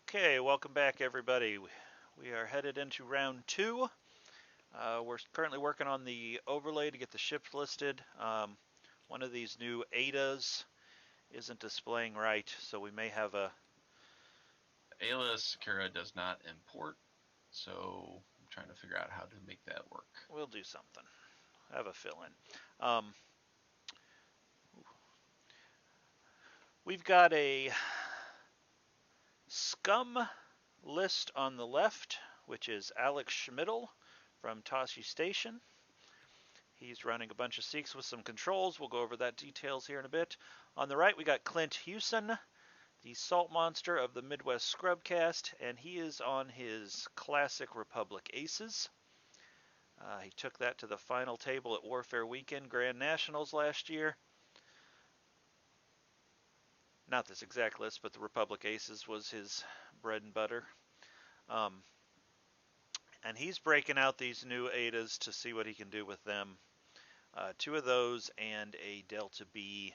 Okay, welcome back, everybody. We are headed into round two. We're currently working on the overlay to get the ships listed. One of these new ADAs isn't displaying right, so we may have a. Ayla Sakura does not import, so I'm trying to figure out how to make that work. We'll do something. Have a fill in. We've got a scum list on the left, which is Alex Smittle from Tosche Station. He's running a bunch of seeks with some controls. We'll go over that details here in a bit. On the right, we got Clint Hewson, the salt monster of the Midwest Scrubcast, and he is on his classic Republic Aces. He took that to the final table at Warfare Weekend Grand Nationals last year. Not this exact list, but the Republic Aces was his bread and butter. And he's breaking out these new Adas to see what he can do with them. Two of those and a Delta B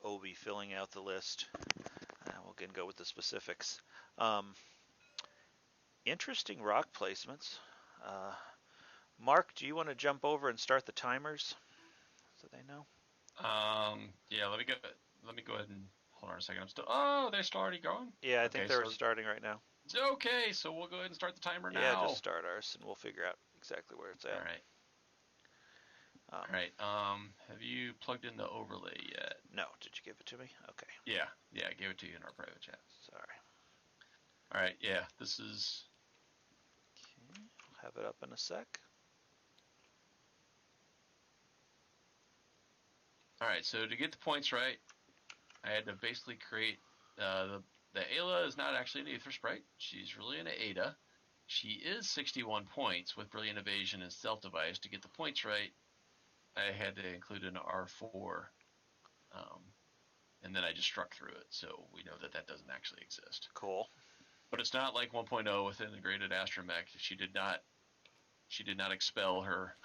Obi filling out the list. We'll again go with the specifics. Interesting rock placements. Mark, do you want to jump over and start the timers so they know? Yeah, let me go ahead and hold on a second. I'm still. Oh, they're still already going. Yeah, I think Okay, they're so starting right now. okay, so we'll go ahead and start the timer Yeah, just now. start ours and we'll figure out exactly where it's All at. right, Um, all right. Have you plugged in the overlay yet? no, did you give it to me? Okay, Yeah, I gave it to you in our private chat. sorry. All right, yeah, this is. Okay, I'll have it up in a sec. All right, so to get the points right, I had to basically create the Ayla is not actually an Aether Sprite. She's really an Ada. She is 61 points with Brilliant Evasion and Stealth Device. To get the points right, I had to include an R4, um, and then I just struck through it, so we know that that doesn't actually exist. Cool. But it's not like 1.0 with integrated astromech. She did not expel her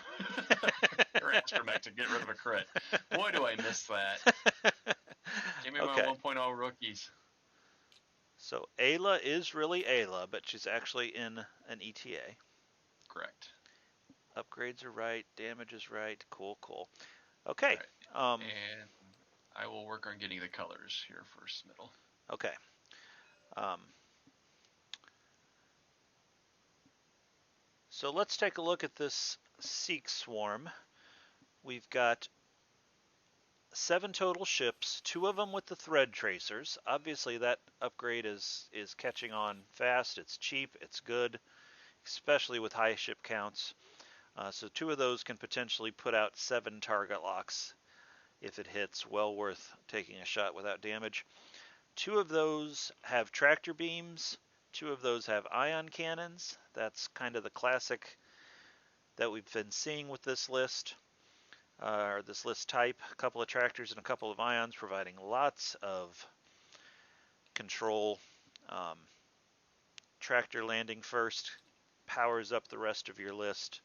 her astromech to get rid of a crit. Boy, do I miss that. Give me my Okay, 1.0 rookies. so Ayla is really Ayla, but she's actually in an ETA. Correct. Upgrades are right, damage is right. Cool, cool. All Okay. right. Um, And I will work on getting the colors here for Smittle. okay. Um, so let's take a look at this Seek Swarm. We've got 7 total ships, 2 of them with the thread tracers. Obviously, that upgrade is catching on fast. It's cheap. It's good, especially with high ship counts. So 2 of those can potentially put out 7 target locks if it hits. Well worth taking a shot without damage. 2 of those have tractor beams. 2 of those have ion cannons. That's kind of the classic that we've been seeing with this list. Or this list type, a couple of tractors and a couple of ions, providing lots of control. Um, Tractor landing first powers up the rest of your list.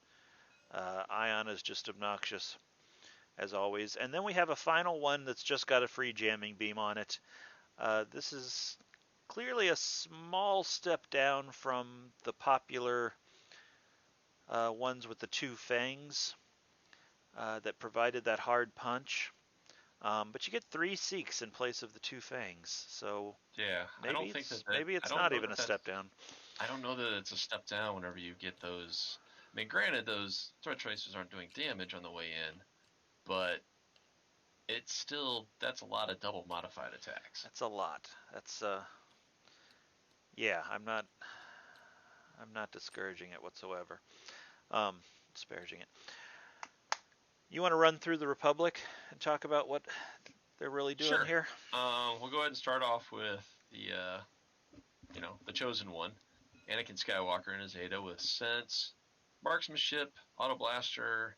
Ion is just obnoxious, as always. And then we have a final one that's just got a free jamming beam on it. This is clearly a small step down from the popular ones with the 2 fangs that provided that hard punch. But you get 3 Seeks in place of the 2 fangs, so Yeah, I don't think maybe I it's don't not know even that a that's step down. I don't know that it's a step down whenever you get those. I mean, granted, those threat tracers aren't doing damage on the way in, but it's still that's a lot of double modified attacks. That's a lot. That's yeah, I'm not discouraging it whatsoever. Um, disparaging it. You want to run through the Republic and talk about what they're really doing Sure. here? We'll go ahead and start off with the chosen one, Anakin Skywalker in his Ada with Sense, Marksmanship, Auto Blaster,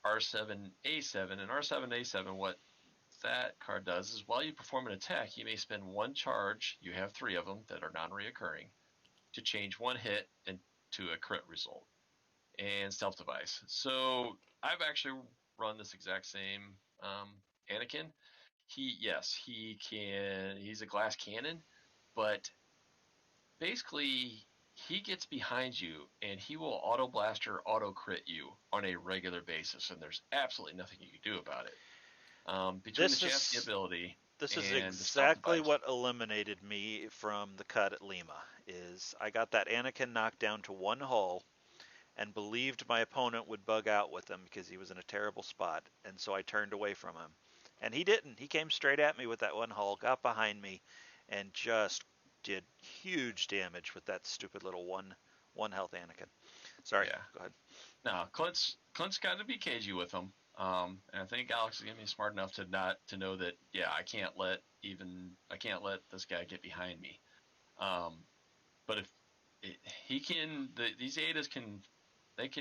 R7A7, and R7A7. What that card does is while you perform an attack, you may spend 1 charge. You have 3 of them that are non-reoccurring to change 1 hit into a crit result and Stealth Device. So I've actually run this exact same Anakin. He, yes, he can. He's a glass cannon, but basically he gets behind you and he will auto blaster, auto crit you on a regular basis, and there's absolutely nothing you can do about it. Between the This chassis is ability this is and the stealth exactly device, what eliminated me from the cut at Lima. Is I got that Anakin knocked down to one hull and believed my opponent would bug out with him because he was in a terrible spot, and so I turned away from him. And he didn't. He came straight at me with that one hull, got behind me, and just did huge damage with that stupid little one health Anakin. Sorry, yeah. go ahead. No, Clint's got to be cagey with him. And I think Alex is gonna be smart enough to know that I can't let this guy get behind me. Um, but if it, he can, these Adas can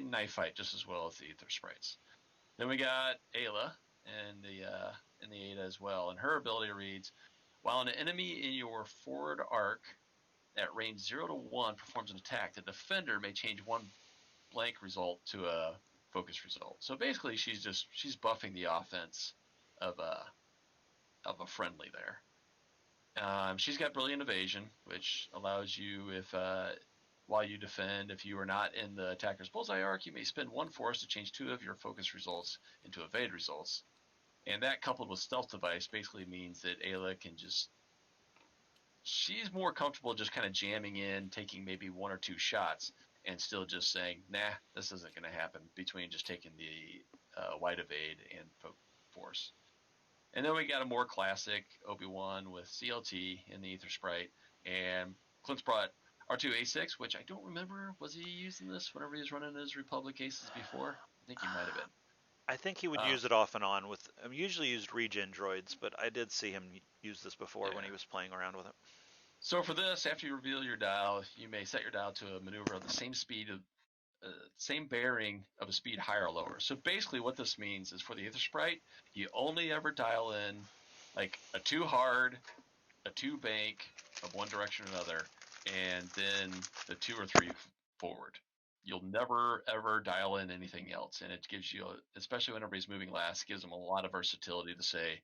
knife fight just as well as the Ether Sprites. Then we got Ayla and the Ada as well, and her ability reads: while an enemy in your forward arc at range 0 to 1 performs an attack, the defender may change one blank result to a focus result. So basically, she's buffing the offense of a friendly there. She's got brilliant evasion, which allows you, if while you defend, if you are not in the attacker's bullseye arc, you may spend one force to change 2 of your focus results into evade results. And that, coupled with stealth device, basically means that Ayla can she's more comfortable just kind of jamming in, taking maybe 1 or 2 shots, and still just saying, nah, this isn't going to happen, between just taking the wide evade and force. And then we got a more classic Obi-Wan with CLT in the Ether Sprite, and Clint's brought R2A6, which I don't remember, was he using this whenever he was running his Republic Aces before? I think he might have been. I think he would Uh, use it off and on with. I usually used regen droids, but I did see him use this before when yeah. he was playing around with it. So for this, after you reveal your dial, you may set your dial to a maneuver of the same speed of same bearing of a speed higher or lower. So basically, what this means is for the Ether Sprite, you only ever dial in like a 2 hard, a 2 bank of one direction or another, and then the 2 or 3 forward. You'll never ever dial in anything else, and it gives you, especially whenever he's moving last, gives him a lot of versatility to say,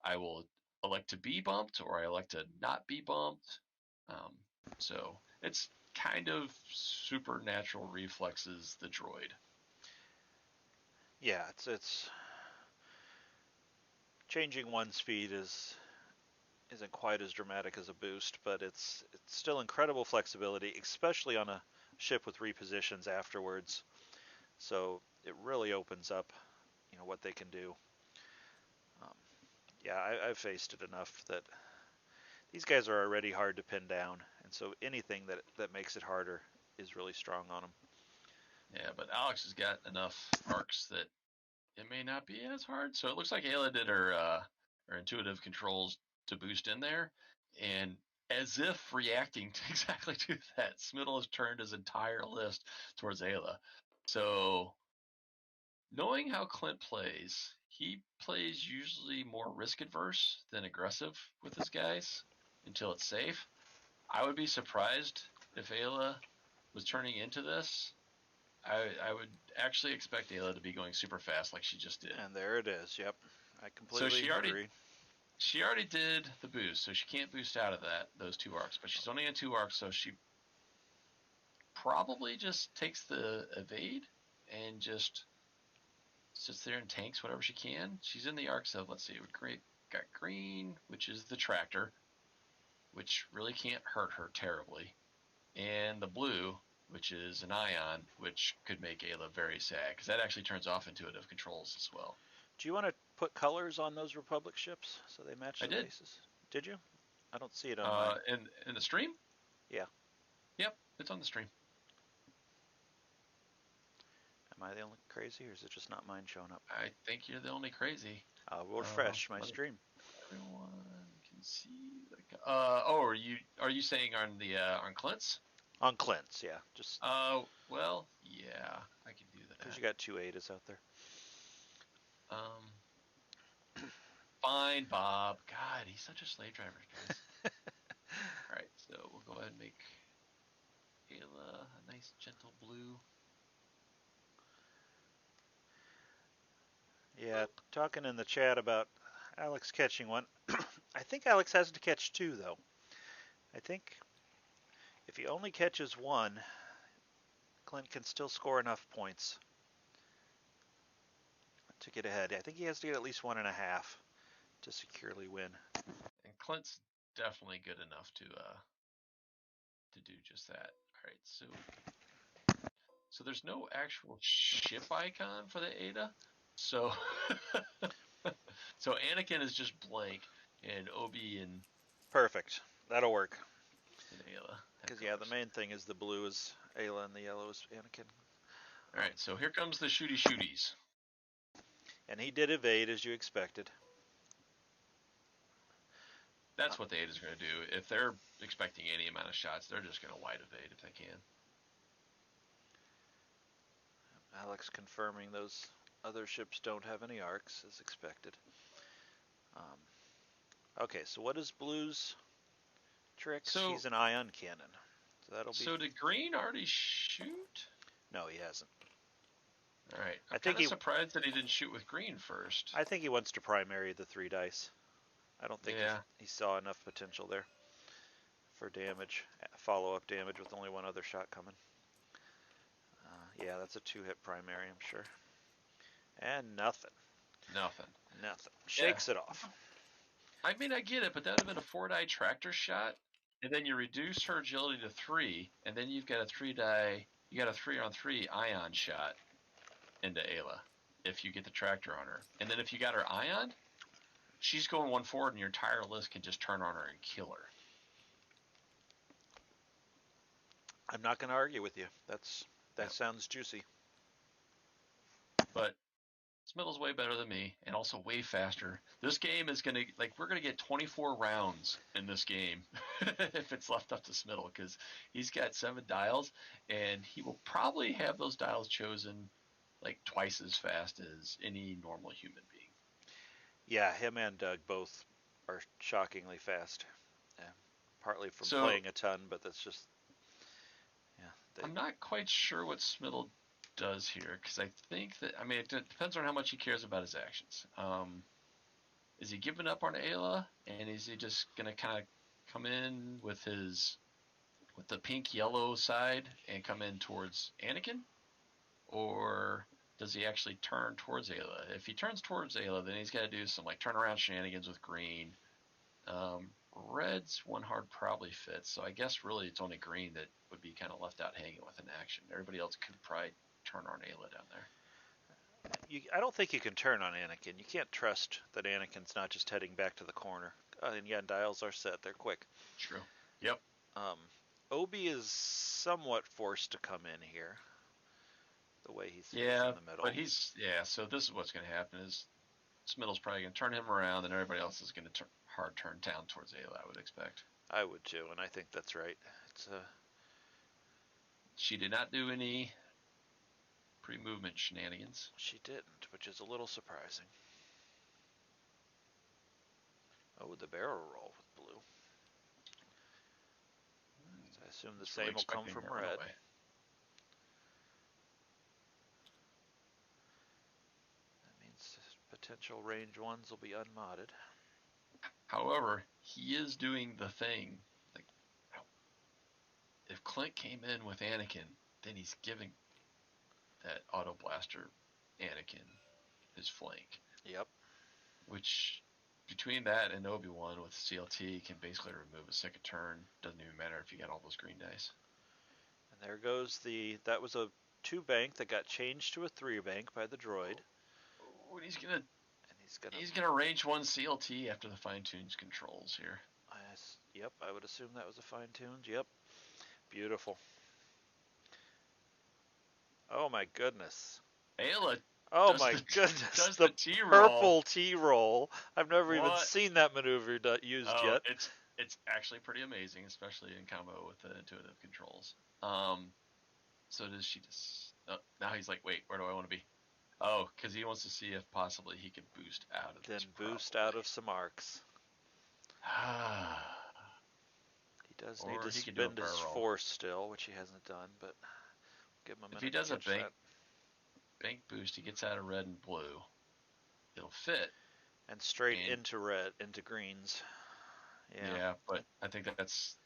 I will elect to be bumped or I elect to not be bumped. Um, so it's kind of supernatural reflexes, the droid. Yeah, it's changing one speed isn't quite as dramatic as a boost, but it's still incredible flexibility, especially on a ship with repositions afterwards. So it really opens up, what they can do. Um, yeah, I've faced it enough that these guys are already hard to pin down, and so anything that makes it harder is really strong on them. Yeah, but Alex has got enough arcs that it may not be as hard. So it looks like Ayla did her intuitive controls to boost in there, and as if reacting to exactly to that, Smittle has turned his entire list towards Ayla. So knowing how Clint plays, he plays usually more risk adverse than aggressive with his guys until it's safe. I would be surprised if Ayla was turning into this. I would actually expect Ayla to be going super fast like she just did. And there it is. Yep, I So completely agree. she already did the boost, so she can't boost out of those 2 arcs, but she's only in 2 arcs, so she probably just takes the evade and just sits there and tanks whatever she can. She's in the arcs of, let's see, got green, which is the tractor, which really can't hurt her terribly, and the blue, which is an ion, which could make Ayla very sad, because that actually turns off intuitive controls as well. Do you want to put colors on those Republic ships so they match I the did. bases? Did you? I don't see it on mine. In the stream? Yeah. Yep, it's on the stream. Am I the only crazy, or is it just not mine showing up? I think you're the only crazy. I'll refresh my Let me, stream. everyone can see. Are you saying on the on Clint's? On Clint's, yeah. Just Well, yeah, I can do because that. you got 2 Adas out there. Um, Fine, Bob. God, he's such a slave driver, guys. All right, so we'll go ahead and make Ayla a nice gentle blue. Yeah, talking in the chat about Alex catching one. I think Alex has to catch 2, though. I think If he only catches one, Clint can still score enough points to get ahead. I think he has to get at least 1.5 to securely win. And Clint's definitely good enough to do just that. All right, so there's no actual ship icon for the Ada. So so Anakin is just blank, and Obi and Perfect. That'll work. Ayla. Because yeah, the main thing is the blue is Ayla and the yellow is Anakin. All right, so here comes the shooties. And he did evade as you expected. That's what the Ada's going to do. If they're expecting any amount of shots, they're just going to wide evade if they can. Alex confirming those other ships don't have any arcs as expected. Okay, so what is Blue's tricks? So, he's an ion cannon. So that'll be. So did Green already shoot? No, he hasn't. All right. I'm kind of surprised that he didn't shoot with Green first. I think he wants to primary the 3 dice. I don't think he saw enough potential there for damage, follow-up damage with only one other shot coming. Yeah, that's a 2-hit primary, I'm sure. And nothing. Shakes it off. I mean, I get it, but that would have been a 4-die tractor shot, and then you reduce her agility to 3, and then you've got a 3-die. You got a 3-on-3 ion shot into Ayla if you get the tractor on her, and then if you got her ion, she's going 1 forward, and your entire list can just turn on her and kill her. I'm not going to argue with you. That sounds juicy. But Smittle's way better than me, and also way faster. This game is gonna we're gonna get 24 rounds in this game if it's left up to Smittle, because he's got 7 dials, and he will probably have those dials chosen like twice as fast as any normal human being. Yeah, him and Doug both are shockingly fast. Yeah, partly from playing a ton, but that's just. I'm not quite sure what Smittle does here, because I think that, I mean, it depends on how much he cares about his actions. Is he giving up on Ayla, and is he just gonna kind of come in with the pink yellow side and come in towards Anakin, or does he actually turn towards Ayla? If he turns towards Ayla, then he's got to do some turnaround shenanigans with Green. Red's 1 hard probably fits, so I guess really it's only Green that would be kind of left out hanging with an action. Everybody else could probably turn on Ayla down there. I don't think you can turn on Anakin. You can't trust that Anakin's not just heading back to the corner. And yeah, dials are set. They're quick. True. Yep. Obi is somewhat forced to come in here. The way he's in the middle. But so this is what's going to happen is Smittle's probably going to turn him around, and everybody else is going to hard turn down towards Ayla, I would expect. I would too, and I think that's right. She did not do any pre-movement shenanigans. She didn't, which is a little surprising. Oh, the barrel roll with blue. I assume the same will come from red. That means potential range 1s will be unmodded. However, he is doing the thing. If Clint came in with Anakin, then he's giving that auto blaster Anakin his flank. Yep. Which, between that and Obi-Wan with CLT, can basically remove a second turn. Doesn't even matter if you got all those green dice. And there goes that was a 2 bank that got changed to a 3 bank by the droid. Oh, he's gonna range 1 CLT after the fine-tuned controls here. Yep, I would assume that was a fine-tuned. Yep. Beautiful. Oh my goodness. Ayla. Oh my goodness. Does the T-roll. Purple T-roll. I've never even seen that maneuver used yet. It's actually pretty amazing, especially in combo with the intuitive controls. So does she just... Oh, now he's like, wait, where do I want to be? Oh, because he wants to see if possibly he can boost out of this. Then boost out of some arcs. He does need to spend his force still, which he hasn't done, but give him a minute. If he does a bank boost, he gets out of red and blue. It'll fit. And straight into greens. Yeah, but I think that's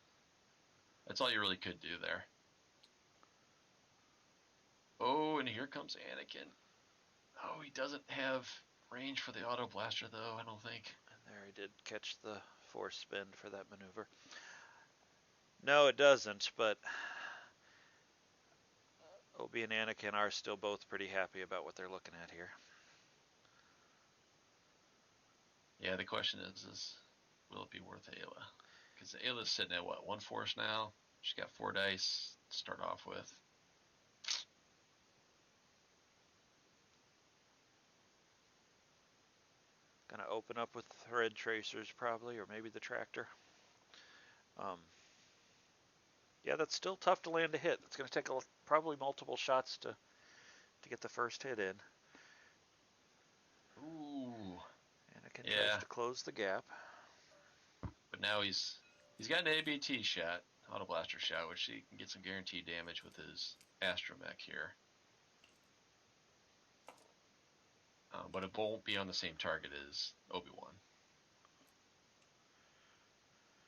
That's all you really could do there. Oh, and here comes Anakin. Oh, he doesn't have range for the auto blaster, though, I don't think. And there he did catch the force spin for that maneuver. No, it doesn't, but Obi and Anakin are still both pretty happy about what they're looking at here. Yeah, the question is will it be worth Ayla? Because Ayla's sitting at what, 1 force now? She's got 4 dice to start off with. Gonna open up with thread tracers probably, or maybe the tractor. Yeah, that's still tough to land a hit. It's gonna take probably multiple shots to get the first hit in. Ooh. Anakin Yeah. tries to close the gap. But now he's got an ABT shot, auto blaster shot, which he can get some guaranteed damage with his astromech here. But it won't be on the same target as Obi-Wan.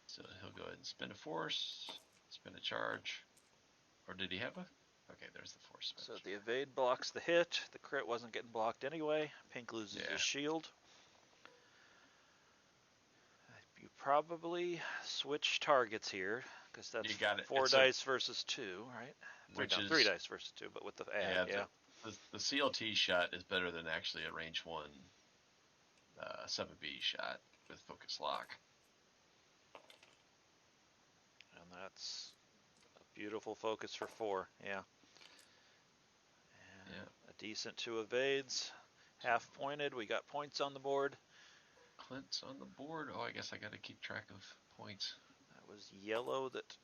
So he'll go ahead and spin a force, spin a charge. Or did he have a? Okay, there's the force spin. So the evade blocks the hit. The crit wasn't getting blocked anyway. Pink loses his shield. You probably switch targets here, because that's 4 dice versus 2, right? Which is 3 dice versus 2, but with the add, yeah. The CLT shot is better than actually a range 1 7B shot with focus lock. And that's a beautiful focus for 4, yeah. And a decent 2 evades. Half pointed, we got points on the board. Clint's on the board. Oh, I guess I got to keep track of points. That was yellow that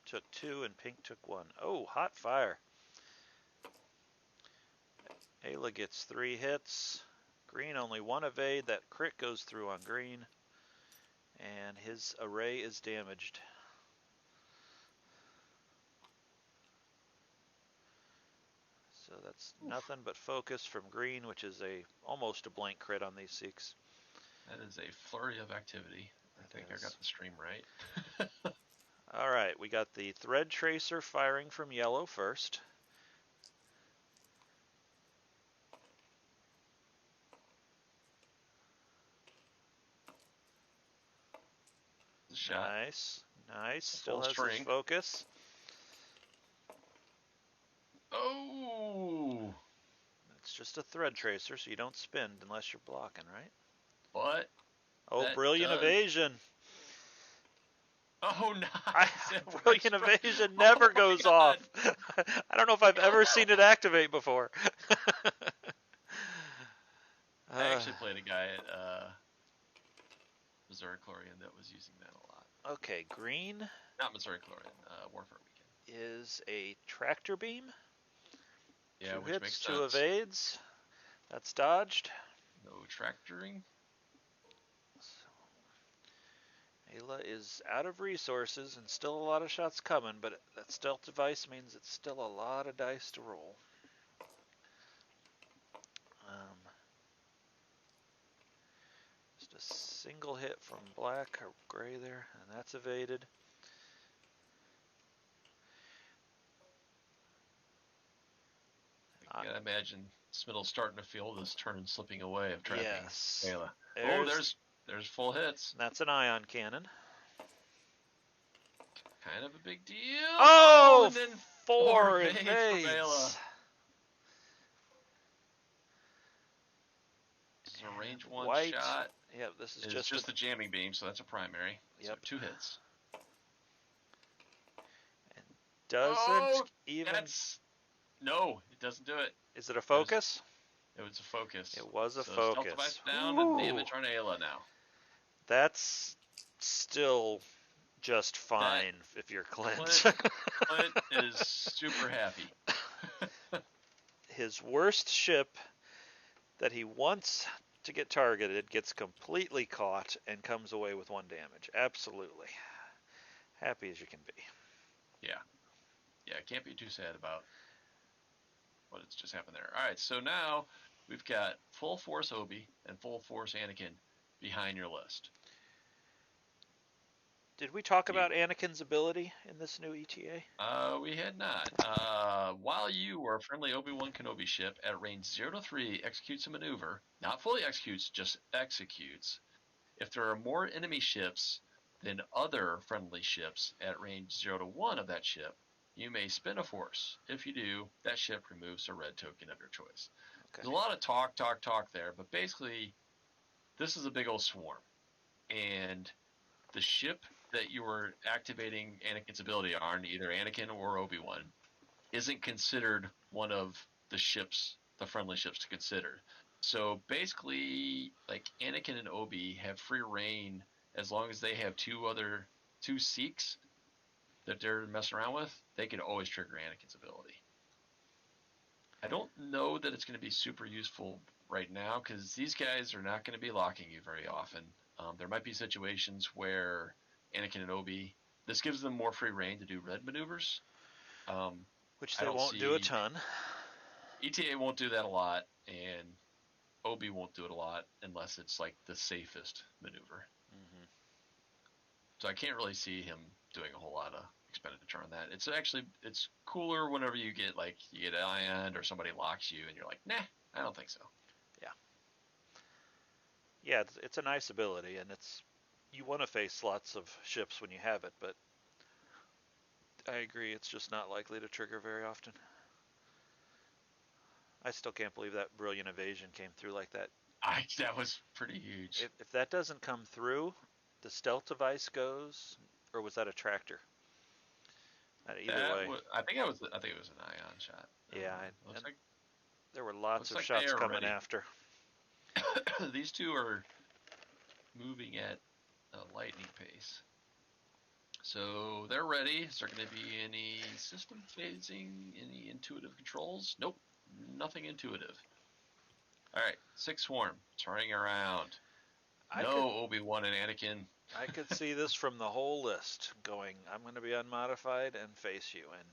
took 2 and pink took 1. Oh, hot fire. Ayla gets 3 hits. Green only 1 evade. That crit goes through on green. And his array is damaged. So that's nothing but focus from green, which is almost a blank crit on these Seeks. That is a flurry of activity. I think I got the stream right. All right, we got the thread tracer firing from yellow first. Shot. Nice. Still has his focus. Oh! It's just a thread tracer, so you don't spin unless you're blocking, right? But oh, brilliant evasion. Oh, nice. Brilliant evasion never goes off. I don't know if I've ever seen it activate before. I actually played a guy at Miniclorian that was using that a lot. Okay, green. Not Miniclorian, Warfare Weekend. Is a tractor beam. Yeah, 2 which hits, makes 2 sense. evades. That's dodged. No tractoring. Ayla is out of resources and still a lot of shots coming, but that stealth device means it's still a lot of dice to roll. Just a single hit from black or gray there, and that's evaded. I can imagine Smittle starting to feel this turn slipping away of trapping Ayla. There's full hits. That's an ion cannon. Kind of a big deal. Oh, and then 4 evades. This is a range 1 white shot. Yeah, this is just the jamming beam, so that's a primary. Yep. So 2 hits. And doesn't even... No, it doesn't do it. Is it a focus? It was a focus. It was a focus. Stealth device down and damage on Ayla now. That's still just fine if you're Clint. Clint is super happy. His worst ship that he wants to get targeted gets completely caught and comes away with 1 damage. Absolutely. Happy as you can be. Yeah, can't be too sad about what has just happened there. All right, so now we've got full force Obi and full force Anakin behind your list. Did we talk The about Anakin's ability in this new ETA? We had not. While you or a friendly Obi-Wan Kenobi ship at range 0 to 3 executes a maneuver, not fully executes, just executes. If there are more enemy ships than other friendly ships at range 0 to 1 of that ship, you may spin a force. If you do, that ship removes a red token of your choice. Okay. There's a lot of talk there, but basically, this is a big old swarm. And the ship that you were activating Anakin's ability on, either Anakin or Obi-Wan, isn't considered one of the friendly ships to consider. So basically, like Anakin and Obi have free reign as long as they have two Sikhs that they're messing around with. They can always trigger Anakin's ability. I don't know that it's going to be super useful right now because these guys are not going to be locking you very often. There might be situations where Anakin and Obi, this gives them more free reign to do red maneuvers. Which I they don't won't do a see ton. ETA won't do that a lot, and Obi won't do it a lot unless it's like the safest maneuver. Mm-hmm. So I can't really see him doing a whole lot of expenditure on that. It's cooler whenever you get ion or somebody locks you and you're like, nah, I don't think so. Yeah, it's a nice ability, and you want to face lots of ships when you have it, but I agree, it's just not likely to trigger very often. I still can't believe that brilliant evasion came through like that. That was pretty huge. If that doesn't come through, the stealth device goes, or was that a tractor? Either way. I think it was an ion shot. Yeah, Looks and like there were lots of they shots are coming ready. after. These two are moving at a lightning pace. So they're ready. Is there going to be any system phasing, any intuitive controls? Nope, nothing intuitive. All right, Six Swarm, turning around. Obi-Wan and Anakin. I could see this from the whole list going, I'm going to be unmodified and face you, and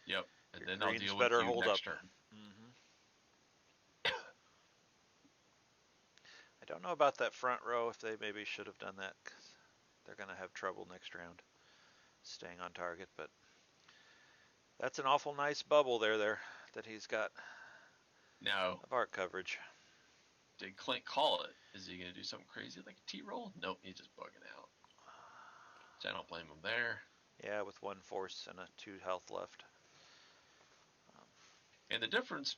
Yep, and your then I'll greens deal with better you hold next up. turn. Mm-hmm. I don't know about that front row, if they maybe should have done that, because they're going to have trouble next round staying on target, but that's an awful nice bubble there that he's got Now, of arc coverage. did Clint call it? Is he going to do something crazy like a T-roll? Nope, he's just bugging out. So I don't blame him there. Yeah, with 1 force and a 2 health left. And the difference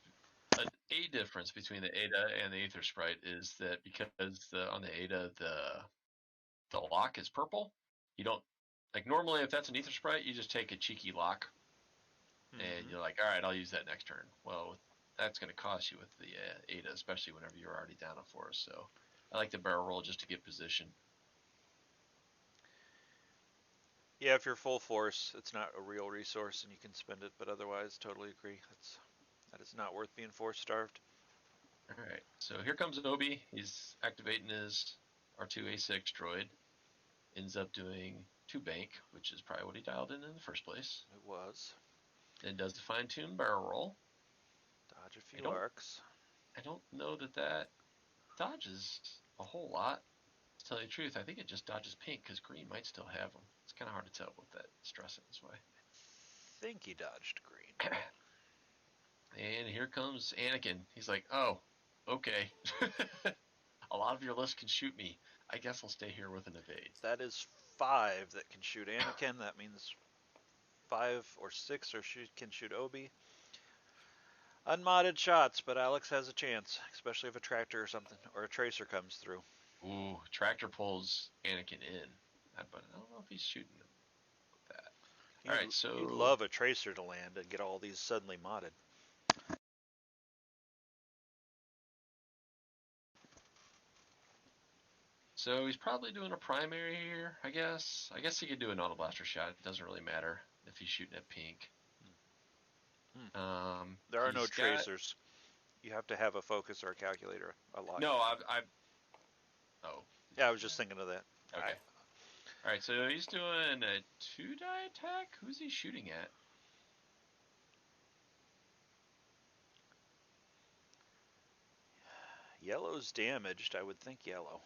between the Ada and the Aether Sprite is that because on the Ada the lock is purple, you don't like normally if that's an Aether Sprite, you just take a cheeky lock, and you're like, all right, I'll use that next turn. Well, that's going to cost you with the Ada, especially whenever you're already down a force. So I like the barrel roll just to get position. Yeah, if you're full force, it's not a real resource and you can spend it, but otherwise, totally agree. That is not worth being force starved. All right, so here comes Obi. He's activating his R2A6 droid. Ends up doing 2 bank, which is probably what he dialed in the first place. It was. Then does the fine-tune barrel roll. Dodge a few arcs. I don't know that dodges a whole lot. To tell you the truth, I think it just dodges pink because green might still have them. It's kind of hard to tell with that stress in this way. I think he dodged green. And here comes Anakin. He's like, oh, okay. A lot of your list can shoot me. I guess I'll stay here with an evade. That is 5 that can shoot Anakin. That means 5 or 6 can shoot Obi. Unmodded shots, but Alex has a chance, especially if a tractor or something or a tracer comes through. Ooh, tractor pulls Anakin in, but I don't know if he's shooting him with that. All right, so you'd love a tracer to land and get all these suddenly modded. So he's probably doing a primary here, I guess. I guess he could do an auto blaster shot. It doesn't really matter if he's shooting at pink. There are no tracers. You have to have a focus or a calculator a lot. No, Oh. Yeah, I was just thinking of that. Okay. All right, so he's doing a 2-die attack. Who's he shooting at? Yellow's damaged. I would think yellow.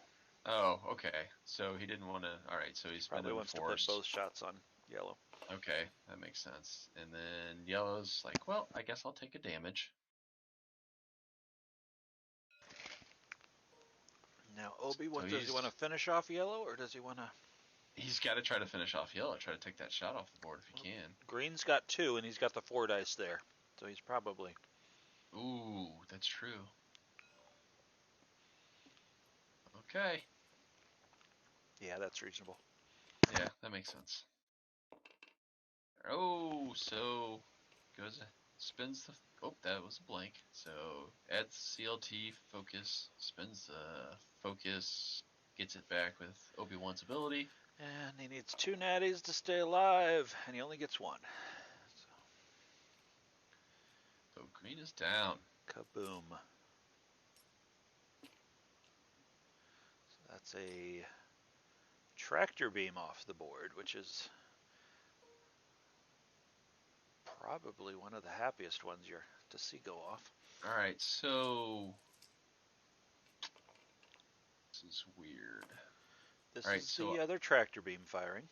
Oh, okay. So he didn't want to. All right. So he's Probably spending the wants to put force. both shots on yellow. Okay, that makes sense. And then yellow's like, well, I guess I'll take a damage. Now, Obi, So what does he want to finish off yellow, or does he want to? he's got to try to finish off yellow. Try to take that shot off the board if he can. Green's got 2, and he's got the 4 dice there, so he's probably. Ooh, that's true. Okay. Yeah, that's reasonable. Yeah, that makes sense. Oh, so goes spins the. Oh, that was a blank. So adds CLT focus, spins the focus, gets it back with Obi-Wan's ability. And he needs 2 natties to stay alive, and he only gets 1. So green is down. Kaboom. So that's a tractor beam off the board, which is probably one of the happiest ones you're to see go off. All right, so this is weird. This All right, is so the other tractor beam firing.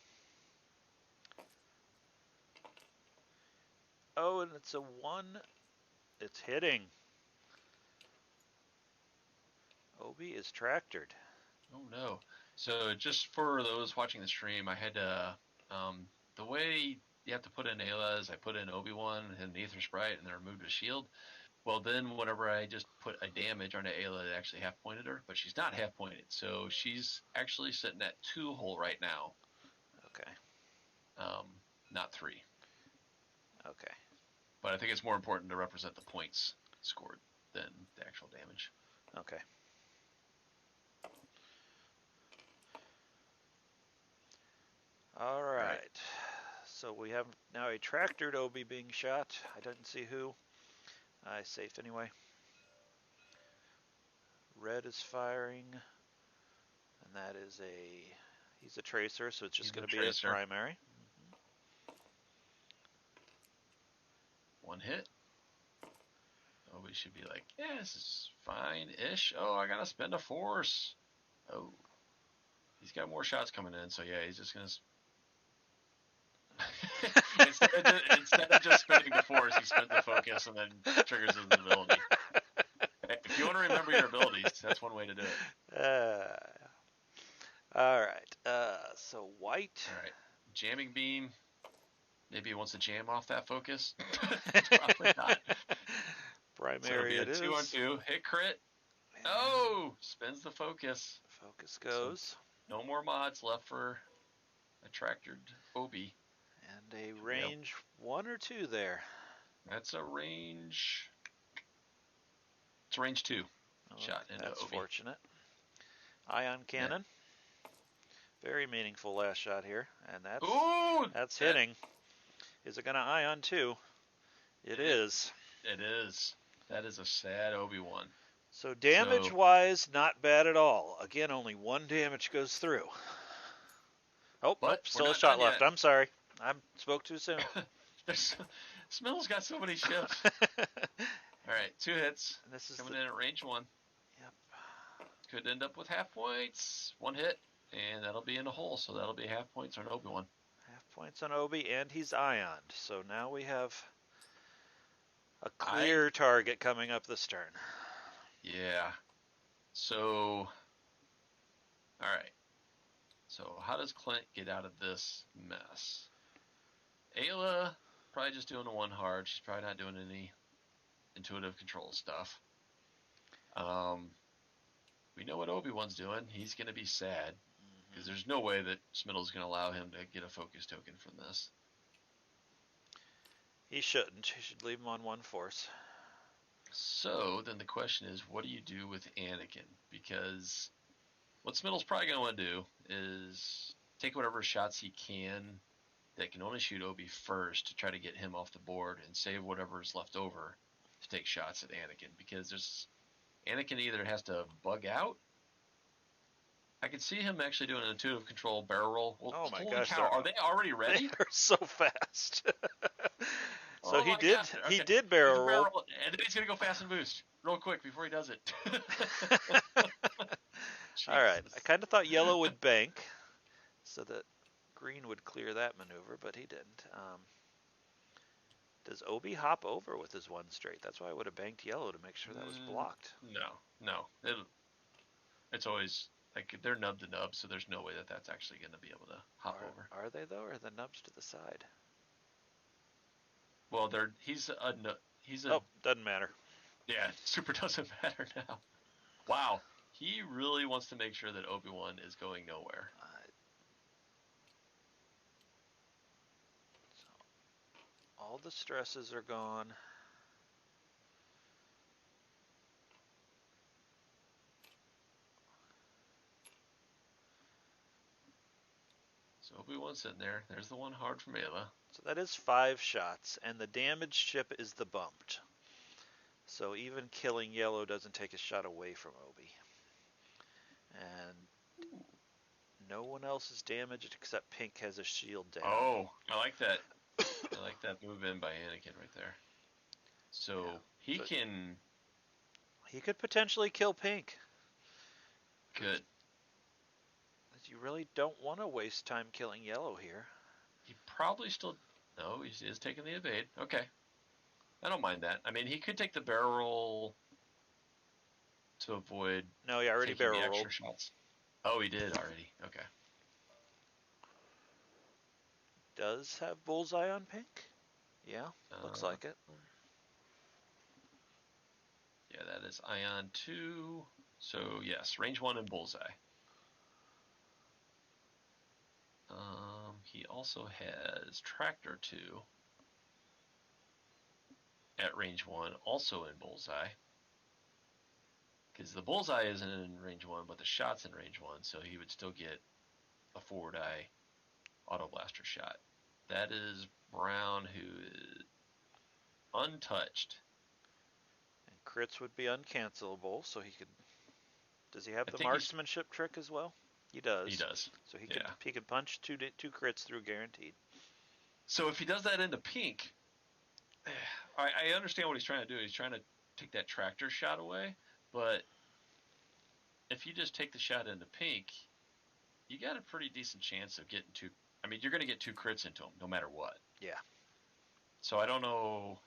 Oh, and it's a 1. It's hitting. Obi is tractored. oh no. So just for those watching the stream, I had to the way you have to put in Ayla is I put in Obi-Wan and an Aether Sprite and then removed a shield. Well, then whenever I just put a damage onto Ayla, it actually half pointed her, but she's not half pointed, so she's actually sitting at 2 hull right now. Okay. Not 3. Okay. But I think it's more important to represent the points scored than the actual damage. Okay. All right. So we have now a tractored Obi being shot. I didn't see who. Safe anyway. Red is firing, and that is he's a tracer, so it's just going to be his primary. One hit. Oh, we should be like, yeah, this is fine-ish. Oh, I gotta spend a force. Oh, he's got more shots coming in, so yeah, he's just gonna. instead of just spending the force, he spends the focus and then triggers his ability. If you want to remember your abilities, that's one way to do it. All right. So white. All right. Jamming beam. Maybe he wants to jam off that focus. Probably not. Primary so it is. 2 on 2. Hit crit. And oh! Spins the focus. Focus goes. So no more mods left for a tractored Obi. And a range 1 or 2 there. That's a range. It's a range 2. Shot into That's Obi. Fortunate. Ion cannon. Yeah. Very meaningful last shot here, and that's hitting. Is it going to ion 2? It is. It is. That is a sad Obi-Wan. So damage-wise, not bad at all. Again, only 1 damage goes through. Oh, still a shot left. I'm sorry. I spoke too soon. Smittle's got so many ships. All right, 2 hits. This is coming in at range 1. Yep. Could end up with half points. 1 hit, and that'll be in a hole, so that'll be half points on Obi-Wan. Half points on Obi, and he's ioned. So now we have a clear target coming up the stern. Yeah. So, all right. So how does Clint get out of this mess? Ayla probably just doing the 1 hard. She's probably not doing any intuitive control stuff. We know what Obi-Wan's doing. He's going to be sad because there's no way that Smittle's going to allow him to get a focus token from this. He shouldn't. He should leave him on 1 force. So then the question is, what do you do with Anakin? Because what Smittle's probably going to want to do is take whatever shots he can that can only shoot Obi first to try to get him off the board and save whatever's left over to take shots at Anakin. Because Anakin either has to bug out. I could see him actually doing an intuitive control barrel roll. Well, oh my holy gosh! cow, are they already ready? They're so fast. So oh he he did barrel roll, and then he's gonna go fast and boost real quick before he does it. All right. I Jesus. kind of thought yellow would bank so that green would clear that maneuver, but he didn't. Does Obi hop over with his one straight? That's why I would have banked yellow to make sure that was blocked. No. It's always like they're nub to nub, so there's no way that that's actually going to be able to hop over. Are they though, or are the nubs to the side? Well, he's a Oh, doesn't matter. yeah, super doesn't matter now. Wow, he really wants to make sure that Obi-Wan is going nowhere. So all the stresses are gone. So Obi-Wan's sitting there. There's the one hard from Ayla. So that is 5 shots, and the damaged ship is the bumped. So even killing yellow doesn't take a shot away from Obi. And no one else is damaged except Pink has a shield down. Oh, I like that. I like that move in by Anakin right there. So he can. He could potentially kill Pink. Good. You really don't want to waste time killing yellow here. He probably still. No, he is taking the evade. Okay. I don't mind that. I mean, he could take the barrel roll to avoid. No, he already taking barrel the extra rolled. shots. Oh, he did already. Okay. Does have bullseye on Pink? Yeah, looks like it. Yeah, that is Ion 2. So, yes, range 1 and bullseye. He also has Tractor 2 at range 1, also in bullseye. Because the bullseye isn't in range 1, but the shot's in range 1, so he would still get a forward eye auto blaster shot. That is Brown, who is untouched. And crits would be uncancelable, so he could. Does he have I the think marksmanship trick as well? He does. He does. So he could punch two crits through guaranteed. So if he does that into Pink, I understand what he's trying to do. He's trying to take that tractor shot away, but if you just take the shot into Pink, you got a pretty decent chance of getting two. I mean, you're going to get 2 crits into him no matter what. Yeah. So I don't know.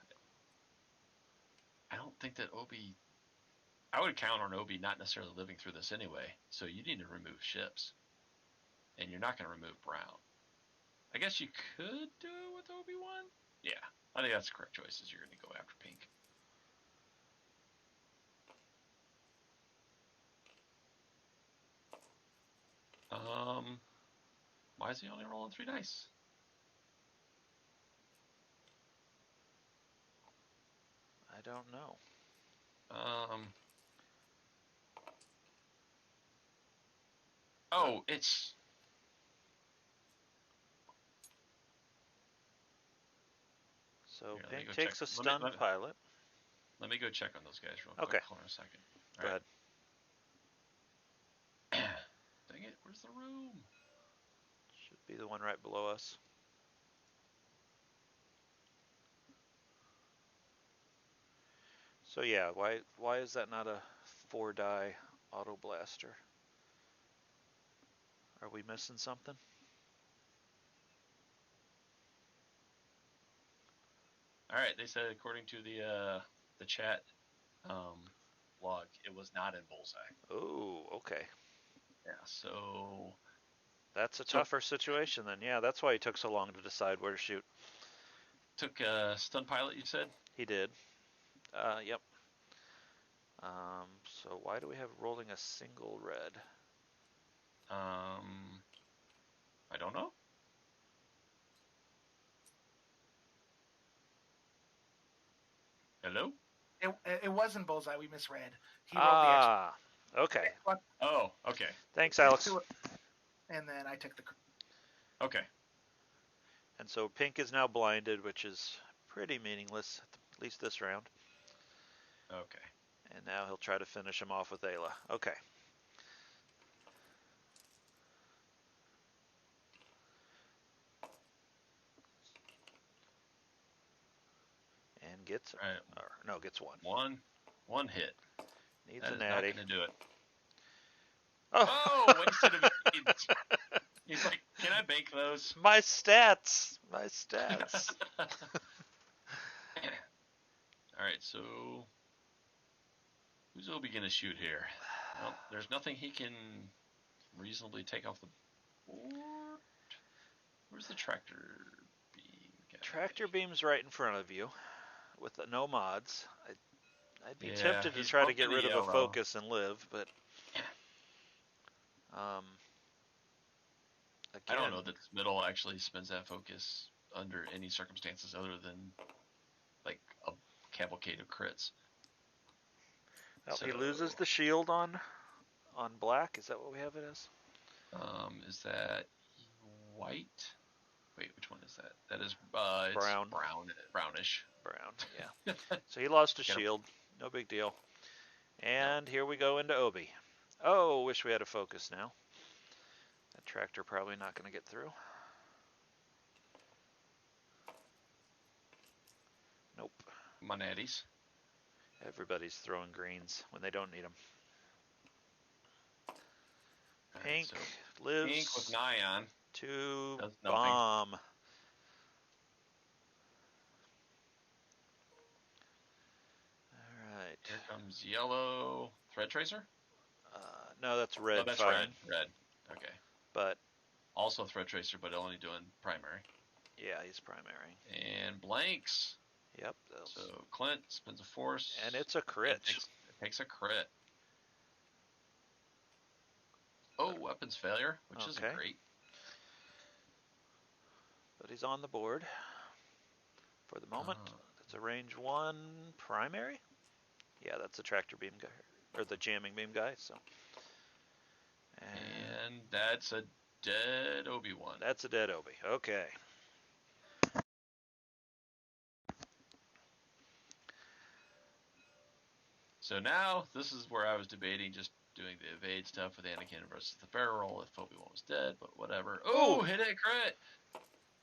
I don't think that Obi. I would count on Obi not necessarily living through this anyway. So you need to remove ships, and you're not going to remove Brown. I guess you could do it with Obi-Wan. Yeah, I think that's the correct choice. Is you're going to go after Pink. Why is he only rolling 3 dice? I don't know. Oh, it's. So Here, Pink takes a stunned pilot. Let me go check on those guys real quick. Okay. Hold on a second. Go ahead. Dang it, where's the room? Should be the one right below us. So yeah, why is that not a 4-die auto blaster? Are we missing something? All right, they said according to the chat log, it was not in bullseye. Oh, okay. Yeah, so that's a tougher situation then. Yeah, that's why he took so long to decide where to shoot. Took a stun pilot, you said? He did. Yep. So why do we have rolling a single red? I don't know. Hello? It wasn't bullseye. We misread. He rolled the extra. Okay. Oh, okay. Thanks, Alex. And then I took the. Okay. And so Pink is now blinded, which is pretty meaningless, at least this round. Okay. And now he'll try to finish him off with Ayla. Okay. And gets gets one. One hit. Needs that a is natty. Not going to do it. Oh, wasted a bead. He's like, can I bank those? My stats. My stats. All right, so who's Obi gonna shoot here? Well, there's nothing he can reasonably take off the board. Where's the tractor beam guy? Tractor beam's right in front of you with no mods. I'd be Yeah, tempted to he's try to bumped get into rid of a yellow. focus and live, but I don't again, know that Smittle actually spends that focus under any circumstances other than like a cavalcade of crits. well, he So, loses the shield on black. Is that what we have it as? is that white? Wait, which one is that? That is it's Brown. brownish. Brown, yeah. So he lost his Got him. shield. No big deal. And here we go into Obi. Oh, wish we had a focus now. That tractor probably not going to get through. Nope. My natties. Everybody's throwing greens when they don't need them. All right, Pink so lives pink with an eye on. to Does nothing. bomb. All right. Here comes yellow thread tracer. No, that's red. Oh, that's firing. red. Okay. But Also thread tracer, but only doing primary. yeah, he's primary. And blanks. Yep. So Clint spends a force. And it's a crit. It takes a crit. Oh, weapons failure, which isn't great. But he's on the board for the moment. That's a range 1 primary. Yeah, that's a tractor beam guy, or the jamming beam guy. So. And that's a dead Obi-Wan. That's a dead Obi. Okay. So now this is where I was debating just doing the evade stuff with Anakin versus the barrel roll if Obi-Wan was dead, but whatever. Oh, hit it, crit!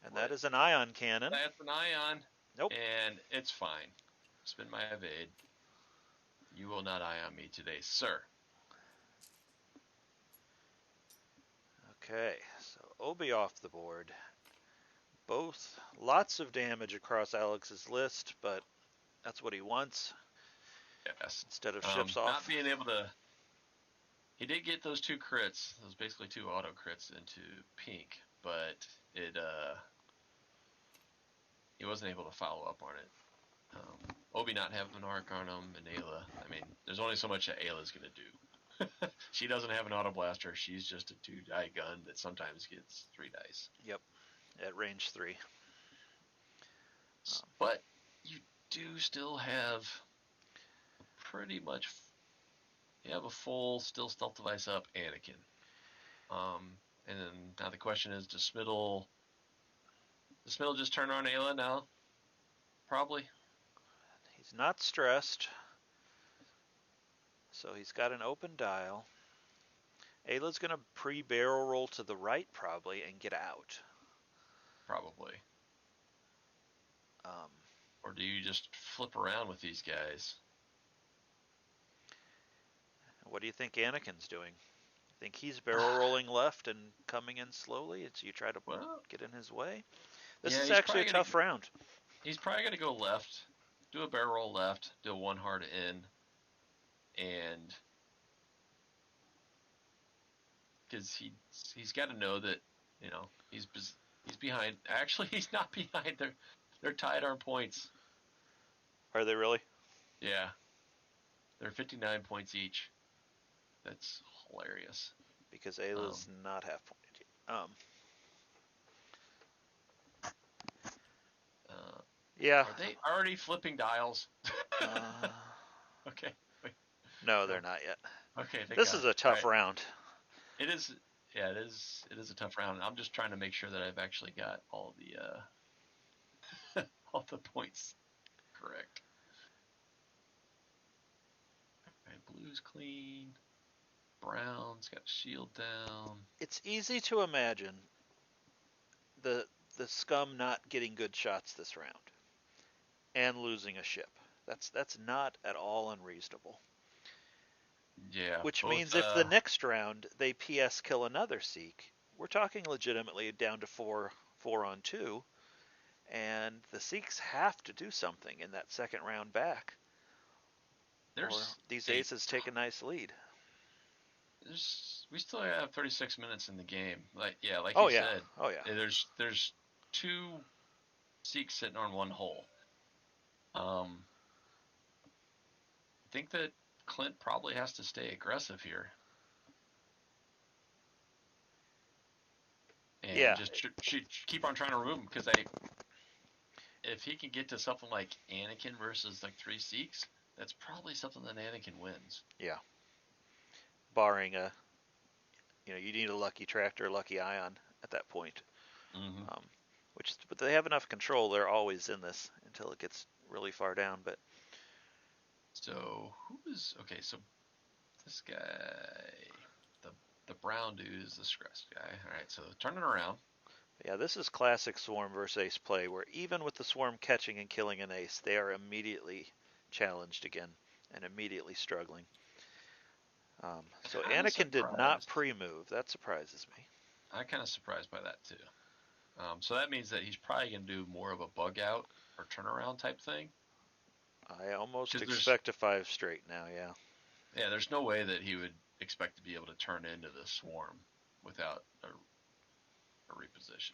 And that is an ion cannon. That's an ion. Nope. And it's fine. Spin my evade. You will not ion me today, sir. Okay, so Obi off the board. Both lots of damage across Alex's list, but that's what he wants. Yes. Instead of ships off. Not being able to. He did get those 2 crits. Those basically 2 auto crits into pink, but he wasn't able to follow up on it. Obi not having an arc on him, and Ayla. I mean, there's only so much that Ayla's gonna do. She doesn't have an auto blaster. She's just a 2-die gun that sometimes gets 3 dice. Yep, at range 3. But you do still have pretty much. You have a full still stealth device up Anakin. And then now the question is, does Smittle just turn on Ayla now? Probably. He's not stressed. So he's got an open dial. Ayla's going to pre-barrel roll to the right probably and get out. Probably. Or do you just flip around with these guys? What do you think Anakin's doing? You think he's barrel rolling left and coming in slowly? It's you try to get in his way? This is actually a tough round. He's probably going to go left, do a barrel roll left, do a 1 hard in, and because he's got to know that, you know, he's behind. Actually, he's not behind. They're tied on points. Are they really? Yeah. They're 59 points each. That's hilarious. Because Ayla's not half point. Yeah. Are they already flipping dials? Okay. Wait. No, they're not yet. Okay. This is a tough round. It is. Yeah, it is. It is a tough round. I'm just trying to make sure that I've actually got all the all the points correct. All right, blue's clean. Brown's got shield down. It's easy to imagine the scum not getting good shots this round and losing a ship. That's not at all unreasonable. Yeah. Which both, means if the next round they PS kill another Seek, we're talking legitimately down to 4-on-2, and the Seeks have to do something in that second round back, or there's these a aces take a nice lead. we still have 36 minutes in the game. Like Oh you yeah, said, oh yeah. there's 2 Seeks sitting on 1 hole. I think that Clint probably has to stay aggressive here. And Yeah. just keep on trying to remove him, because if he can get to something like Anakin versus like 3 Seeks, that's probably something that Anakin wins. Yeah. Barring you need a lucky tractor, lucky ion at that point. Mm-hmm. But they have enough control. They're always in this until it gets really far down. But so okay? So this guy, the brown dude is the Scrubs guy. All right, so turning around. yeah, this is classic Swarm versus Ace play, where even with the Swarm catching and killing an Ace, they are immediately challenged again and immediately struggling. So Anakin did not pre-move. That surprises me. I'm kind of surprised by that too. So that means that he's probably going to do more of a bug out or turnaround type thing. I almost expect a 5 straight now, yeah. Yeah, there's no way that he would expect to be able to turn into the Swarm without a reposition.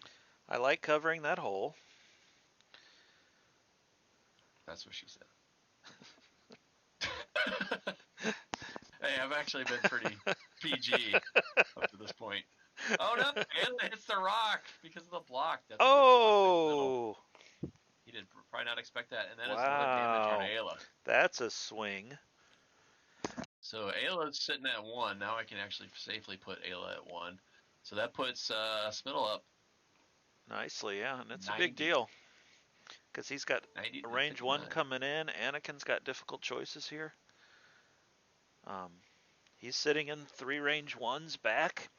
I like covering that hole. That's what she said. Hey, I've actually been pretty PG up to this point. Oh no, Ayla hits the rock because of the block. That's oh! He did probably not expect that, and that is wow. another damage on Ayla. That's a swing. So Ayla's sitting at 1. Now I can actually safely put Ayla at 1. So that puts Smittle up Nicely, yeah, and it's 90. a big deal. Because he's got a range 1 59. coming in. Anakin's got difficult choices here. He's sitting in 3 range 1s back.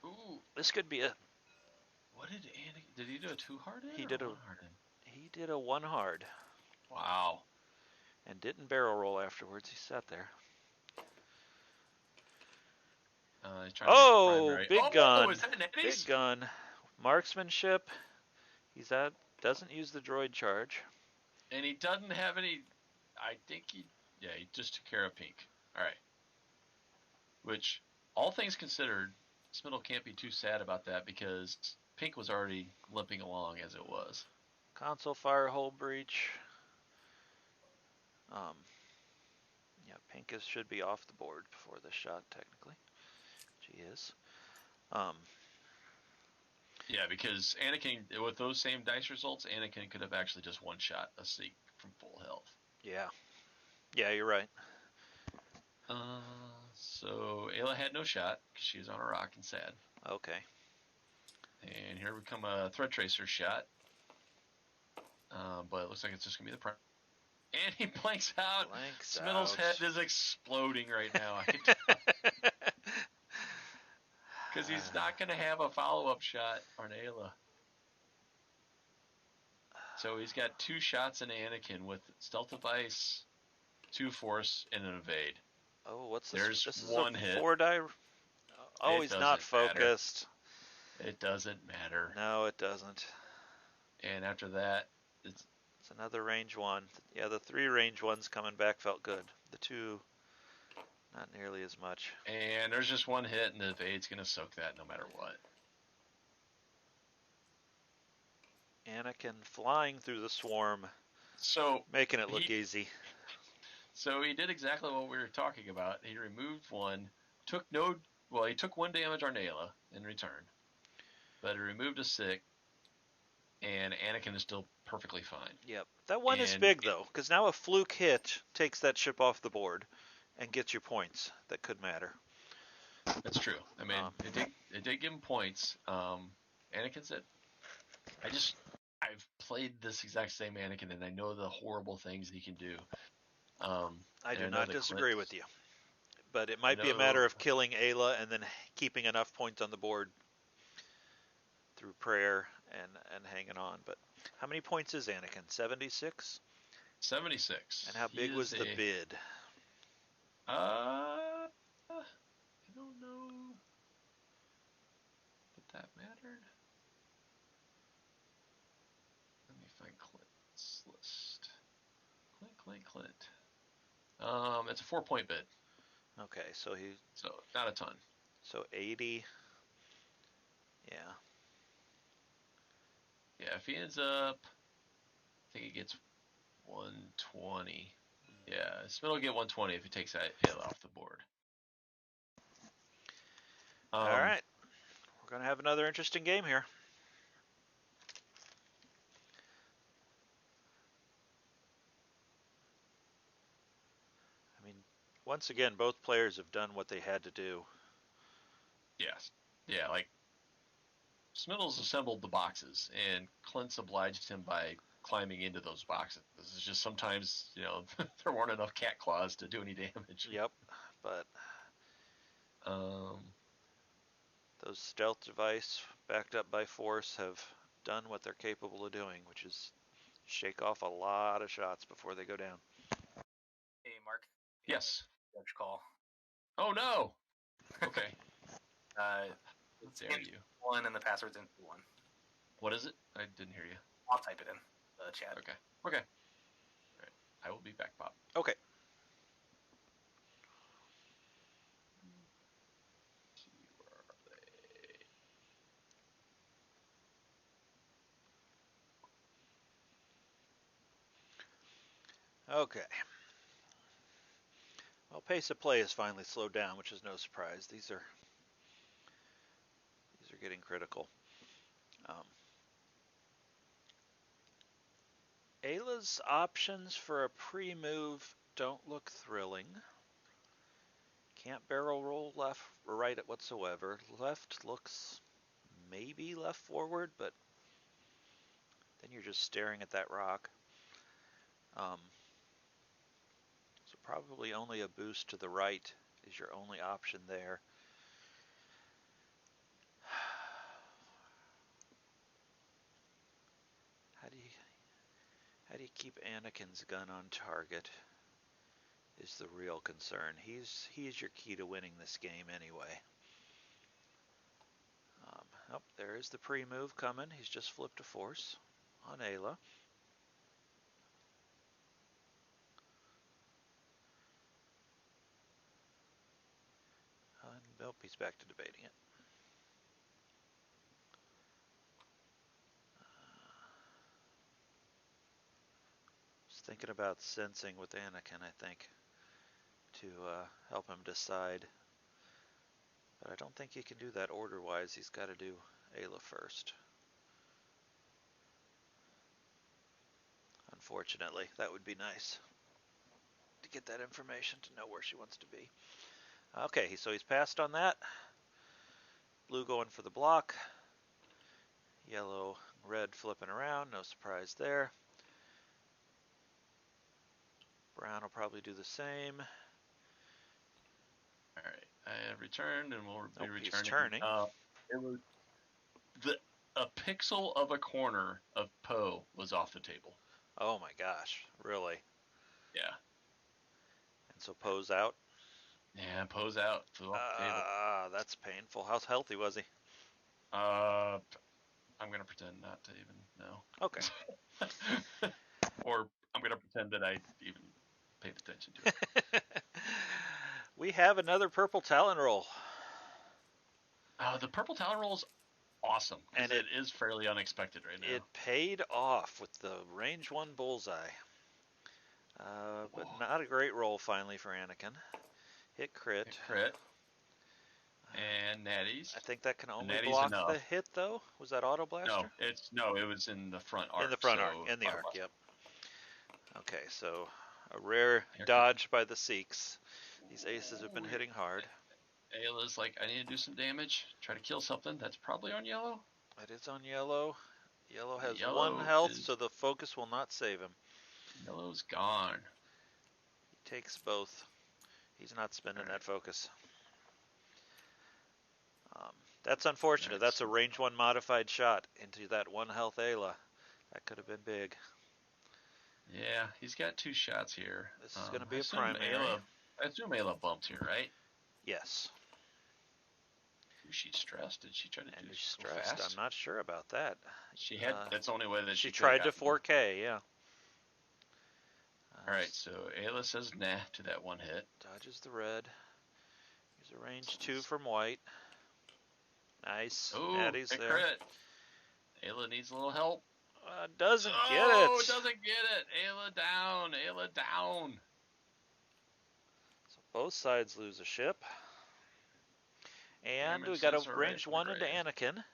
Ooh. This could be a... What did Anakin... Did he do a 2 hard in? He did a 1 hard in? He did a 1 hard. Wow. And didn't barrel roll afterwards. He sat there. He's trying to get the primary. Big gun. Is that an Big gun. Marksmanship. Doesn't use the droid charge. And he doesn't have any... I think he just took care of pink. All right. Which, all things considered, Smittle can't be too sad about that, because pink was already limping along as it was. Console fire hole breach. Yeah, pink should be off the board before this shot, technically. She is. Yeah, because Anakin, with those same dice results, Anakin could have actually just one-shot a Seek from full health. Yeah. Yeah, you're right. So Ayla had no shot because she was on a rock and sad. Okay. And here we come a Thread Tracer shot. But it looks like it's just going to be the prime. And he blanks out. Smittle's head is exploding right now. Because he's not going to have a follow-up shot on Ayla. So he's got 2 shots in Anakin with Stealth Device, 2 Force, and an Evade. Oh, what's this? There's This is 1 a hit. 4-die. Oh, he's not focused. It doesn't matter. No, it doesn't. And after that, it's another range 1. Yeah, the 3 range 1s coming back felt good. The 2, not nearly as much. And there's just 1 hit, and the Evade's going to soak that no matter what. Anakin flying through the swarm, so making it look easy. So he did exactly what we were talking about. He removed 1, he took 1 damage on Ayla in return, but he removed a Sick, and Anakin is still perfectly fine. Yep. That 1 is big, though, because now a fluke hit takes that ship off the board and gets you points that could matter. That's true. I mean, it did give him points. Anakin said, I've played this exact same Anakin, and I know the horrible things he can do. I do not disagree with you. But it might be a matter of killing Ayla and then keeping enough points on the board through prayer and hanging on. But how many points is Anakin? 76? 76. And how big was the bid? that mattered. Let me find Clint's list. Clint. It's a 4-point bid. Okay, so not a ton. So 80. Yeah. Yeah, if he ends up, I think he gets 120. Yeah, Smittle will get 120 if he takes that Ayla off the board. All right. We're going to have another interesting game here. I mean, once again, both players have done what they had to do. Yes. Yeah, like Smittle's assembled the boxes, and Clint's obliged him by climbing into those boxes. It's just sometimes, there weren't enough cat claws to do any damage. Yep, but Um, those stealth device backed up by force have done what they're capable of doing, which is shake off a lot of shots before they go down. Hey, Mark. yes. Judge call. Oh no. Okay. It's Dare you? one and the password's in one. What is it? I didn't hear you. I'll type it in the chat. Okay. All right. I will be back, Bob. Okay. Where are they? Okay. Well, pace of play has finally slowed down, which is no surprise. These are getting critical. Ayla's options for a pre-move don't look thrilling. Can't barrel roll left or right whatsoever. Left looks maybe left forward, but then you're just staring at that rock. So probably only a boost to the right is your only option there. How do you keep Anakin's gun on target is the real concern. He's your key to winning this game anyway. Oh, there is the pre-move coming. He's just flipped a force on Ayla. Nope, he's back to debating it. Just thinking about sensing with Anakin, I think, to help him decide. But I don't think he can do that order-wise. He's got to do Ayla first. Unfortunately, that would be nice to get that information to know where she wants to be. Okay, so he's passed on that. Blue going for the block. Yellow, red flipping around. No surprise there. Brown will probably do the same. All right. I have returned, and we'll be returning. He's turning. It was a pixel of a corner of Poe was off the table. Oh my gosh, really? Yeah. And so Poe's out? Yeah, Poe's out. Flew off the table. That's painful. How healthy was he? I'm going to pretend not to even know. Okay. Or I'm going to pretend that I even paid attention to it. We have another purple Talon roll. The purple Talon roll is awesome. And it is fairly unexpected right now. It paid off with the range 1 bullseye. But not a great roll finally for Anakin. Hit crit. And natties. I think that can only block the hit, though. Was that auto blaster? No, it was in the front arc. In the front arc, in the arc, yep. Okay, so a rare dodge by the Sikhs. These aces have been hitting hard. Ayla's like, I need to do some damage. Try to kill something. That's probably on yellow. It is on yellow. Yellow has 1 health, so the focus will not save him. Yellow's gone. He takes both. He's not spending that focus. That's unfortunate. That's a range 1 modified shot into that 1 health Ayla. That could have been big. Yeah, he's got 2 shots here. This is going to be a primary. I assume Ayla bumped here, right? Yes. She's stressed. Did she try to And do he's go stressed. fast? I'm not sure about that. She had. That's the only way that She she tried to could've gotten 4K, yeah. All right, so Ayla says nah to that one hit. Dodges the red. He's a range 2 from white. Nice. Oh, Natty's hit there. crit. Ayla needs a little help. Doesn't get it. Oh, doesn't get it. Ayla down. Ayla down. So both sides lose a ship. And we Damages got a are range right 1 into grave. Anakin.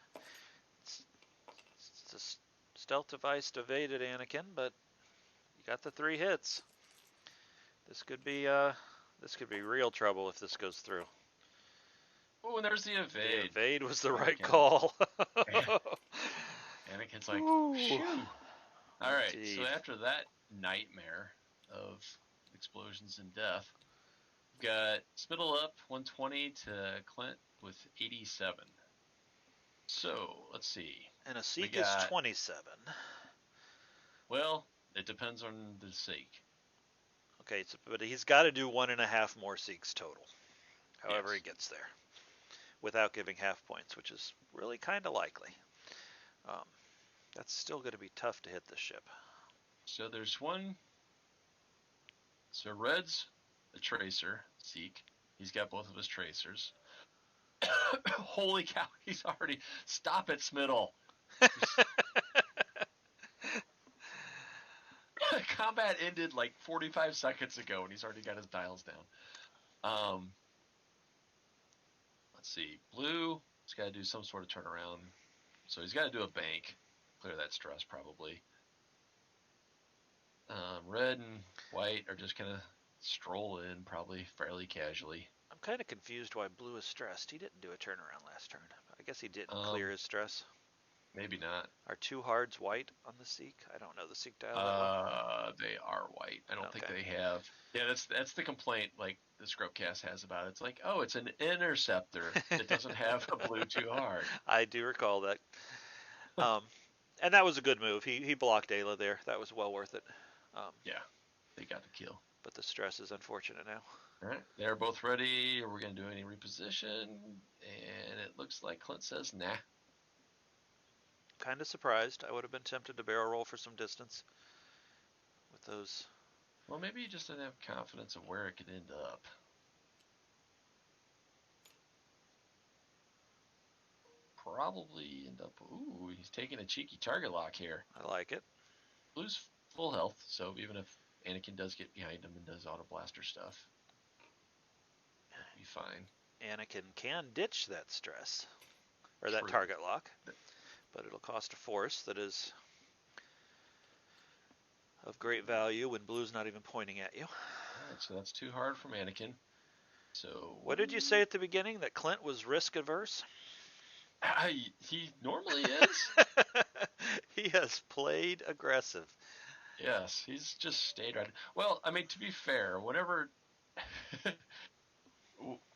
It's a stealth device evaded Anakin, but you got the 3 hits. This could be real trouble if this goes through. Oh, and there's the evade. The evade was the right Anakin. call. Anakin's like, Ooh. phew. All right, Indeed. so after that nightmare of explosions and death, we've got Smittle up 120 to Clint with 87. So, let's see. And a Seek We is got- 27. Well, it depends on the Seek. Okay, so, but he's got to do 1.5 more Seeks total. However Yes. he gets there. Without giving half points, which is really kind of likely. That's still going to be tough to hit this ship. So there's one. So Red's a tracer, Seek. He's got both of his tracers. Holy cow, he's already... Stop it, Smittle. Combat ended like 45 seconds ago, and he's already got his dials down. Let's see. Blue, he's got to do some sort of turnaround. So he's got to do a bank. Clear that stress, probably. Red and white are just going to stroll in, probably fairly casually. I'm kind of confused why Blue is stressed. He didn't do a turnaround last turn. I guess he didn't clear his stress. Maybe not. Are 2 hards white on the Seek? I don't know the Seek dial that well. They are white. I don't think Okay. they have. Yeah, that's the complaint. Like the Scrubcast has about it. It's like, oh, it's an interceptor. It doesn't have a blue 2 hard. I do recall that. And that was a good move. He blocked Ayla there. That was well worth it. Yeah, they got the kill. But the stress is unfortunate now. All right, they're both ready. Are we gonna do any reposition? And it looks like Clint says nah. Kind of surprised. I would have been tempted to barrel roll for some distance with those. Well, maybe he just didn't have confidence of where it could end up. Probably end up. Ooh, he's taking a cheeky target lock here. I like it. Blue's full health, so even if Anakin does get behind him and does auto blaster stuff, it'll be fine. Anakin can ditch that stress, or that True. target lock, but it'll cost a force that is of great value when Blue's not even pointing at you. Alright, so that's 2 hard from Anakin. So What did you say at the beginning? That Clint was risk averse? He normally is. He has played aggressive. Yes, he's just stayed right. Well, I mean, to be fair, whenever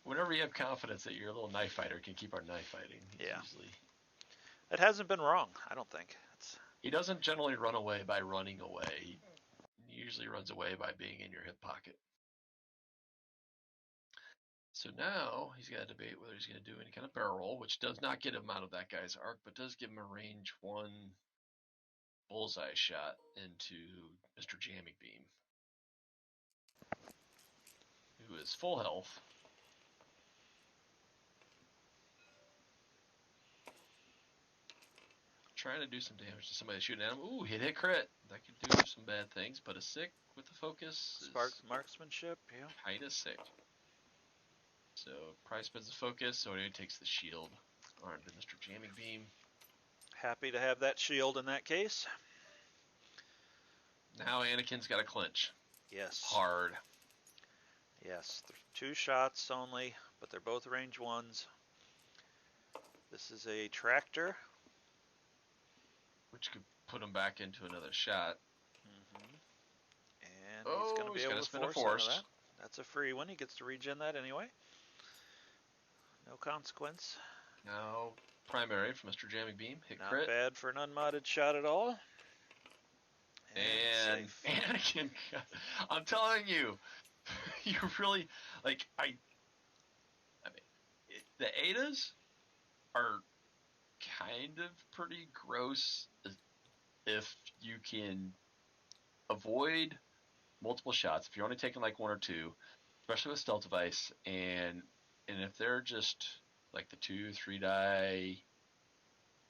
you have confidence that your little knife fighter can keep our knife fighting, Yeah. usually It hasn't been wrong, I don't think. he doesn't generally run away by running away. He usually runs away by being in your hip pocket. So now he's got to debate whether he's going to do any kind of barrel roll, which does not get him out of that guy's arc, but does give him a range 1 bullseye shot into Mr. Jamming Beam, who is full health. Trying to do some damage to somebody shooting at him. Ooh, hit crit. That could do some bad things, but a sick with the focus Spark is marksmanship, yeah. kind of sick. So Price spends the focus, so he takes the shield. Armed to Mr. Jamming Beam. Happy to have that shield in that case. Now Anakin's got a clinch. Yes. Hard. Yes, 2 shots only, but they're both range 1s. This is a tractor. Which could put him back into another shot. And he's going to be able to spin a force force. that. That's a free one. He gets to regen that anyway. No consequence. Now primary for Mr. Jamming Beam. Hit Not crit. bad for an unmodded shot at all. And safe. Anakin, I'm telling you, you really, like, I mean, the Adas are kind of pretty gross if you can avoid multiple shots. If you're only taking like one or two, especially with stealth device, and if they're just like the 2-3 die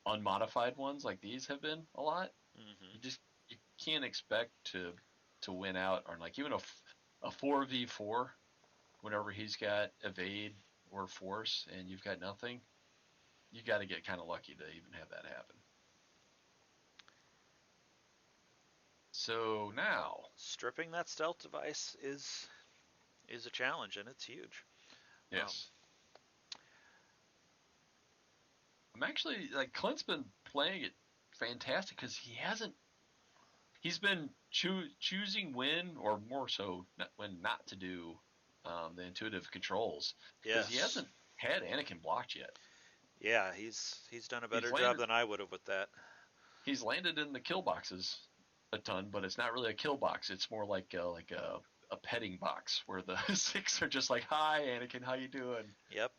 unmodified ones, like these have been a lot, you can't expect to win out on like even a 4v4 whenever he's got evade or force and you've got nothing. You got to get kind of lucky to even have that happen. So now, stripping that stealth device is a challenge, and it's huge. yes. I'm actually, like, Clint's been playing it fantastic because he's been choosing when, or more so when not to do the intuitive controls. Because he hasn't had Anakin blocked yet. Yeah, he's done a better job than I would have with that. He's landed in the kill boxes a ton, but it's not really a kill box. It's more like a petting box where the 6 are just like, "Hi, Anakin, how you doing?" Yep,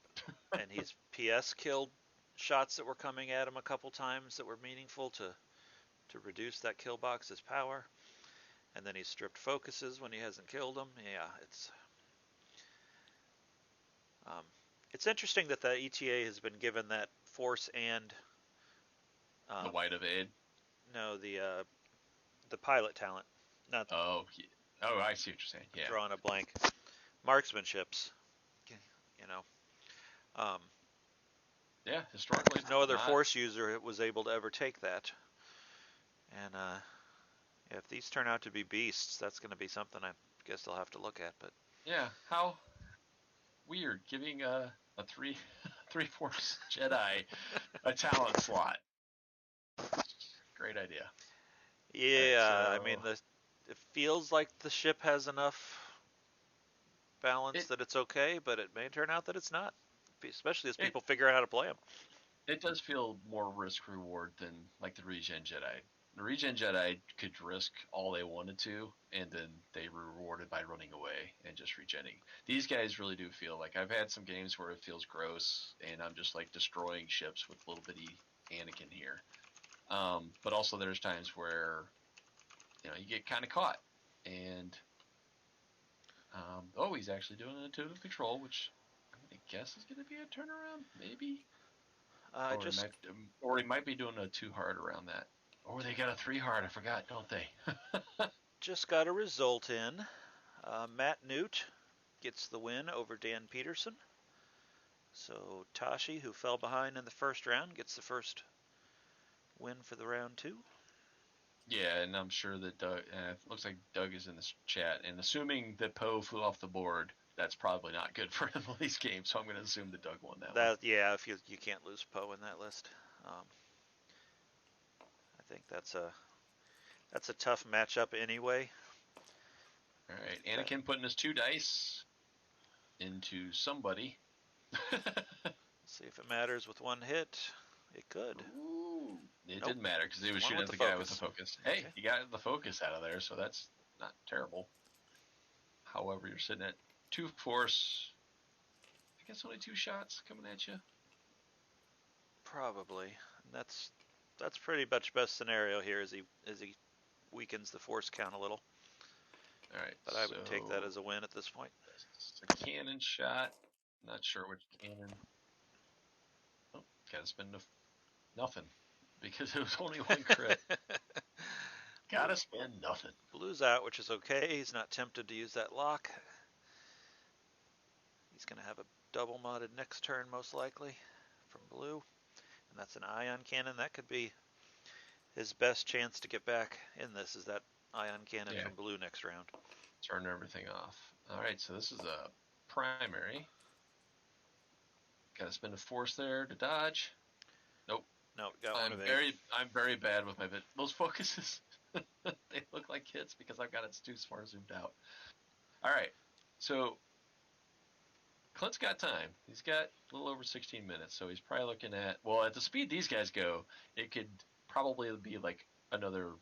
and he's PS killed shots that were coming at him a couple times that were meaningful to reduce that kill box's power, and then he's stripped focuses when he hasn't killed them. Yeah, it's interesting that the ETA has been given that force and The white evade. No, the pilot talent. Not Oh, I see what you're saying. Yeah. drawing a blank. Marksmanships. You know. Yeah, historically, no other force user was able to ever take that. And if these turn out to be beasts, that's going to be something I guess they'll have to look at. But yeah, how weird giving a 3/4 Jedi a talent slot. Great idea. Yeah, right, so I mean, it feels like the ship has enough balance that it's okay, but it may turn out that it's not, especially as people figure out how to play them. It does feel more risk reward than like the regen Jedi. The regen Jedi could risk all they wanted to, and then they were rewarded by running away and just regenning. These guys really do feel like I've had some games where it feels gross, and I'm just like destroying ships with little bitty Anakin here. But also there's times where, you get kind of caught, and he's actually doing an intuitive control, which I'm gonna guess is gonna be a turnaround, maybe. Or he might be doing a 2 hard around that. Or they got a 3 hard, I forgot, don't they? Just got a result in. Matt Newt gets the win over Dan Peterson. So Tosche, who fell behind in the first round, gets the first win for the round 2. Yeah, and I'm sure that Doug, looks like Doug is in this chat, and assuming that Poe flew off the board, that's probably not good for him in these games, so I'm going to assume that Doug won that one. Yeah, if you can't lose Poe in that list. I think that's a tough matchup anyway. All right, Anakin putting his 2 dice into somebody. See if it matters with one hit. It could. Ooh, it didn't matter because he was shooting at the guy with the focus. Hey, you got the focus out of there, so that's not terrible. However, you're sitting at 2 force. I guess only 2 shots coming at you. Probably. That's pretty much best scenario here as he weakens the force count a little. All right, but I would take that as a win at this point. It's a cannon shot. Not sure which cannon. Oh, gotta spend nothing because it was only 1 crit. Gotta spend nothing. Blue's out, which is okay. He's not tempted to use that lock. He's gonna have a double modded next turn most likely from blue. And that's an ion cannon. That could be his best chance to get back in this, is that ion cannon from blue next round. Turn everything off. Alright, so this is a primary. Gotta spend a force there to dodge. Nope. No, got I'm very bad with my those focuses. They look like hits because I've got it too far zoomed out. Alright, so Clint's got time. He's got a little over 16 minutes, so he's probably looking at, well, at the speed these guys go, it could probably be like another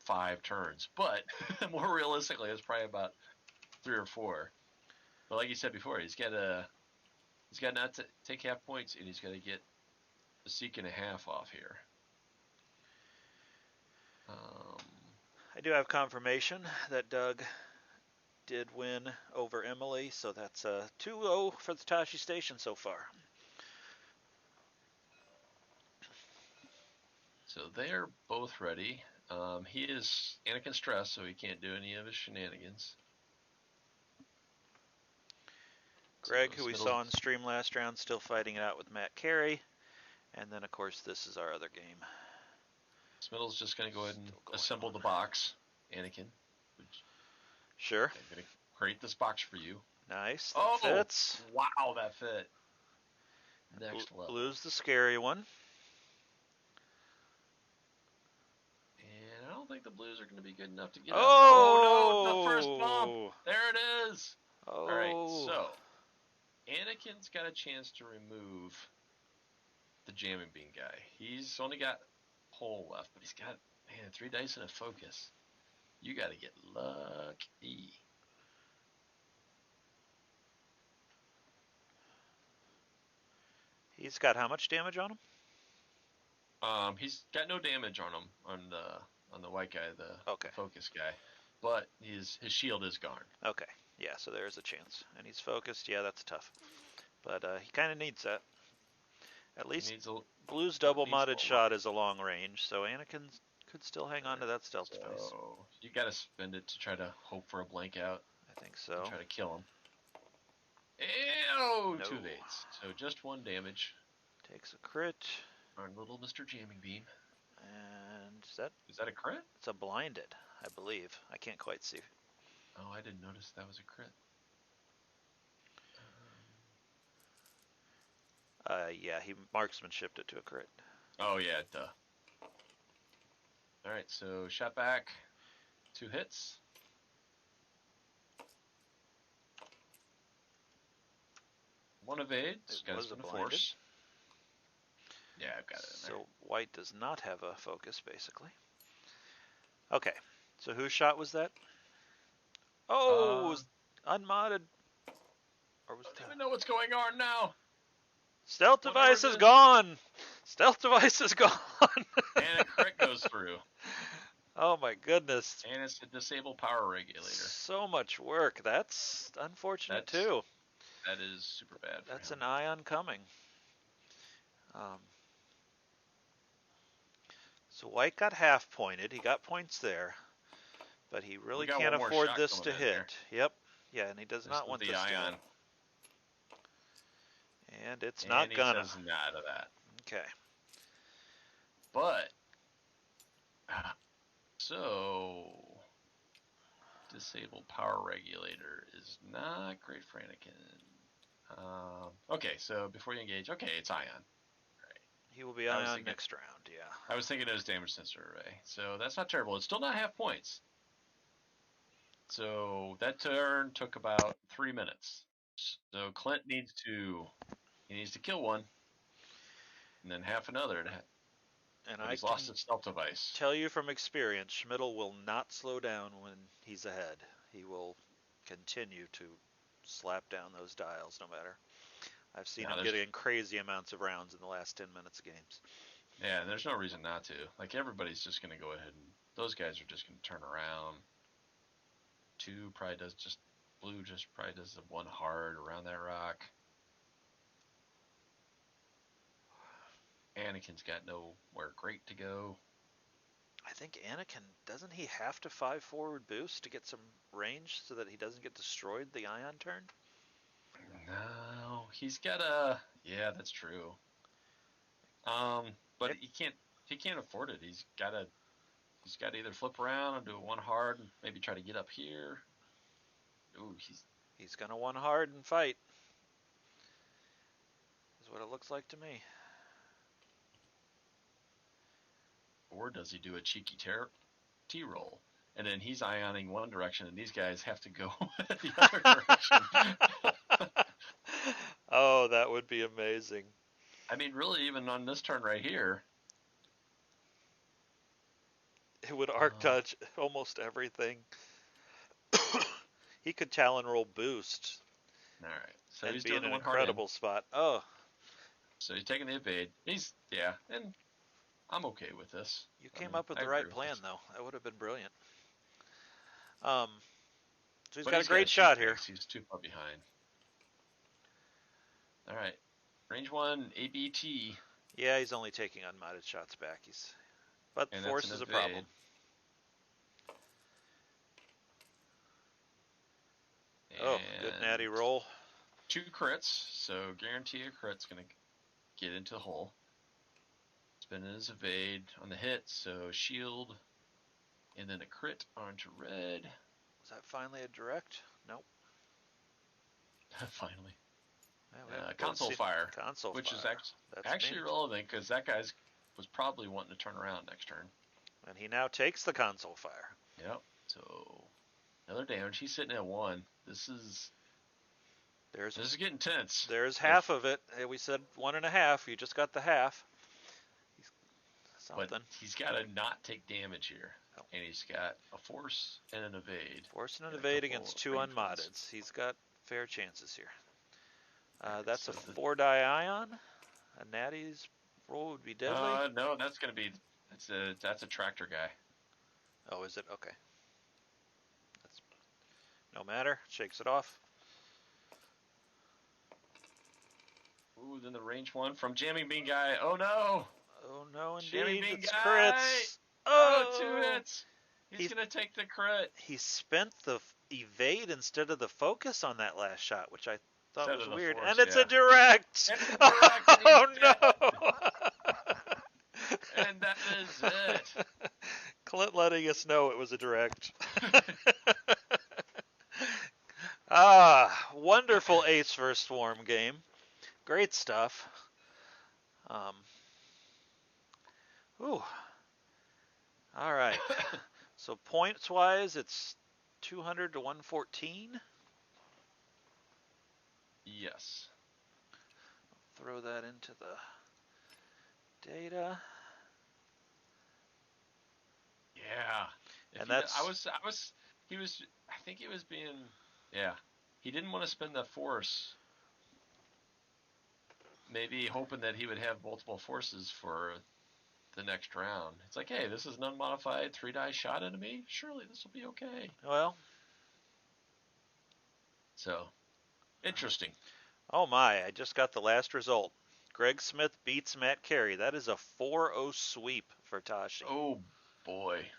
5 turns. But more realistically, it's probably about 3 or 4. But like you said before, he's got to not take half points, and he's got to get a seek and a half off here. I do have confirmation that Doug did win over Emily, so that's a 2-0 for the Tosche station so far. So they're both ready. He is Anakin stressed, so he can't do any of his shenanigans. Greg, So who we Smittle's- saw on stream last round, still fighting it out with Matt Carey. And then, of course, this is our other game. Smittle's just going to go ahead and Still going assemble on. the box, Anakin. Sure. I'm going to create this box for you. Nice. That fits. Wow, that fit. Next level. Blue's the scary one. And I don't think the Blues are going to be good enough to get up. Oh! No, the first bump. There it is. Oh. All right, so Anakin's got a chance to remove the jamming bean guy. He's only got pole left, but he's got, 3 dice and a focus. You got to get lucky. He's got how much damage on him? He's got no damage on him on the white guy, the focus guy, but his shield is gone. Okay. Yeah, so there's a chance. And he's focused. Yeah, that's tough. But he kind of needs that. At least Blue's double modded shot is a long range, so Anakin could still hang on to that stealth device. So you got to spend it to try to hope for a blank out. I think so. Try to kill him. Ew, No. 2 eights. So just 1 damage. Takes a crit. Our little Mr. Jamming Beam. And is that a crit? It's a blinded, I believe. I can't quite see. Oh, I didn't notice that was a crit. Yeah, he marksmanshiped it to a crit. Oh, yeah, duh. Alright, so shot back. 2 hits. One evades. It was a blinded. Force. Yeah, I've got it in there. So white does not have a focus, basically. Okay, so whose shot was that? Oh, it was unmodded. Or was I don't that... even know what's going on now. Stealth device is gone. Stealth device is gone. And a crit goes through. Oh my goodness. And it's a disabled power regulator. So much work. That's unfortunate too. That is super bad for That's him. an ion coming. So white got half pointed. He got points there. But he really can't afford this to hit. Yep. Yeah, and he does not want this to hit. And it's not gonna. He says nada of that. Okay. But, so, disabled power regulator is not great for Anakin. Okay, so before you engage, okay, it's ion. Right. He will be ion next round, yeah. I was thinking it was damage sensor array. So that's not terrible. It's still not half points. So that turn took about 3 minutes. So Clint needs to kill one, and then half another. And he's lost his stealth device. Tell you from experience, Smittle will not slow down when he's ahead. He will continue to slap down those dials no matter. I've seen him getting crazy amounts of rounds in the last 10 minutes of games. Yeah, there's no reason not to. Like, everybody's just going to go ahead and those guys are just going to turn around. Blue probably does the 1 hard around that rock. Anakin's got nowhere great to go. I think Anakin, doesn't he have to 5 forward boost to get some range so that he doesn't get destroyed the ion turn? No, he's got yeah, that's true. But he can't afford it. He's got to either flip around and do a 1 hard and maybe try to get up here. Ooh, he's gonna 1 hard and fight. Is what it looks like to me. Or does he do a cheeky T-roll? And then he's ioning one direction, and these guys have to go the other direction. Oh, that would be amazing. I mean, really, even on this turn right here, it would arc dodge almost everything. He could Talon roll boost. All right, so and he's be doing in an one incredible spot. Oh, So he's taking the evade. And I'm okay with this. You came up with the right plan, though. That would have been brilliant. So he's got a great shot here. He's too far behind. All right. Range 1, ABT. Yeah, he's only taking unmodded shots back. But force is a problem. Oh, good natty roll. 2 crits, so guarantee a crit's going to get into the hole. Spinning his evade on the hit, so shield, and then a crit onto red. Was that finally a direct? Nope. Finally. Yeah, console fire, which is actually relevant because that guy was probably wanting to turn around next turn. And he now takes the console fire. Yep. So another damage. He's sitting at 1. This is getting tense. There's half of it. We said 1.5. You just got the half. Something. But he's got to not take damage here. Oh. And he's got a force and an evade. Force and an evade against 2 unmoddeds. He's got fair chances here. That's a 4-die ion. A natty's roll would be deadly. No, that's going to be that's a tractor guy. Oh, is it? Okay. That's no matter. Shakes it off. Ooh, then the range 1 from Jamming Bean guy. Oh no! Oh no, indeed. Jamming Bean it's guy! crits. Oh, 2 hits. He's going to take the crit. He spent the evade instead of the focus on that last shot, which I thought was weird. Force, and it's a direct. Oh no! And that is it. Clint letting us know it was a direct. Wonderful Ace vs. Swarm game. Great stuff. All right. So points wise, it's 200 to 114. Yes. Throw that into the data. Yeah. And that's I think he was being he didn't want to spend the force. Maybe hoping that he would have multiple forces for the next round. It's like, hey, this is an unmodified 3-die shot into me. Surely this will be okay. Well. So, interesting. Oh my, I just got the last result. Greg Smith beats Matt Carey. That is a 4-0 sweep for Tosche. Oh boy.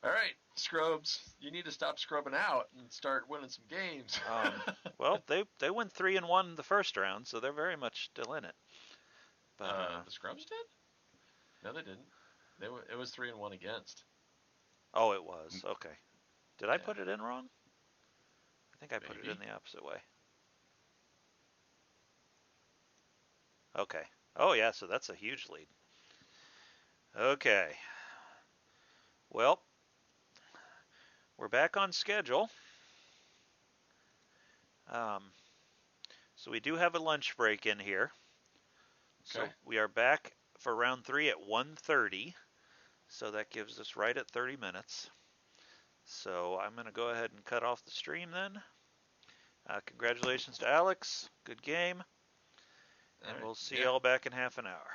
All right, Scrubs, you need to stop scrubbing out and start winning some games. Well, they went 3-1 the first round, so they're very much still in it. But the Scrubs did? No, they didn't. It was 3-1 against. Oh, it was. Okay. Did I put it in wrong? I think I put it in the opposite way. Okay. Oh yeah, so that's a huge lead. Okay. Well, we're back on schedule. So we do have a lunch break in here. Okay. So we are back for round 3 at 1:30. So that gives us right at 30 minutes. So I'm going to go ahead and cut off the stream then. Congratulations to Alex. Good game. And we'll see y'all back in half an hour.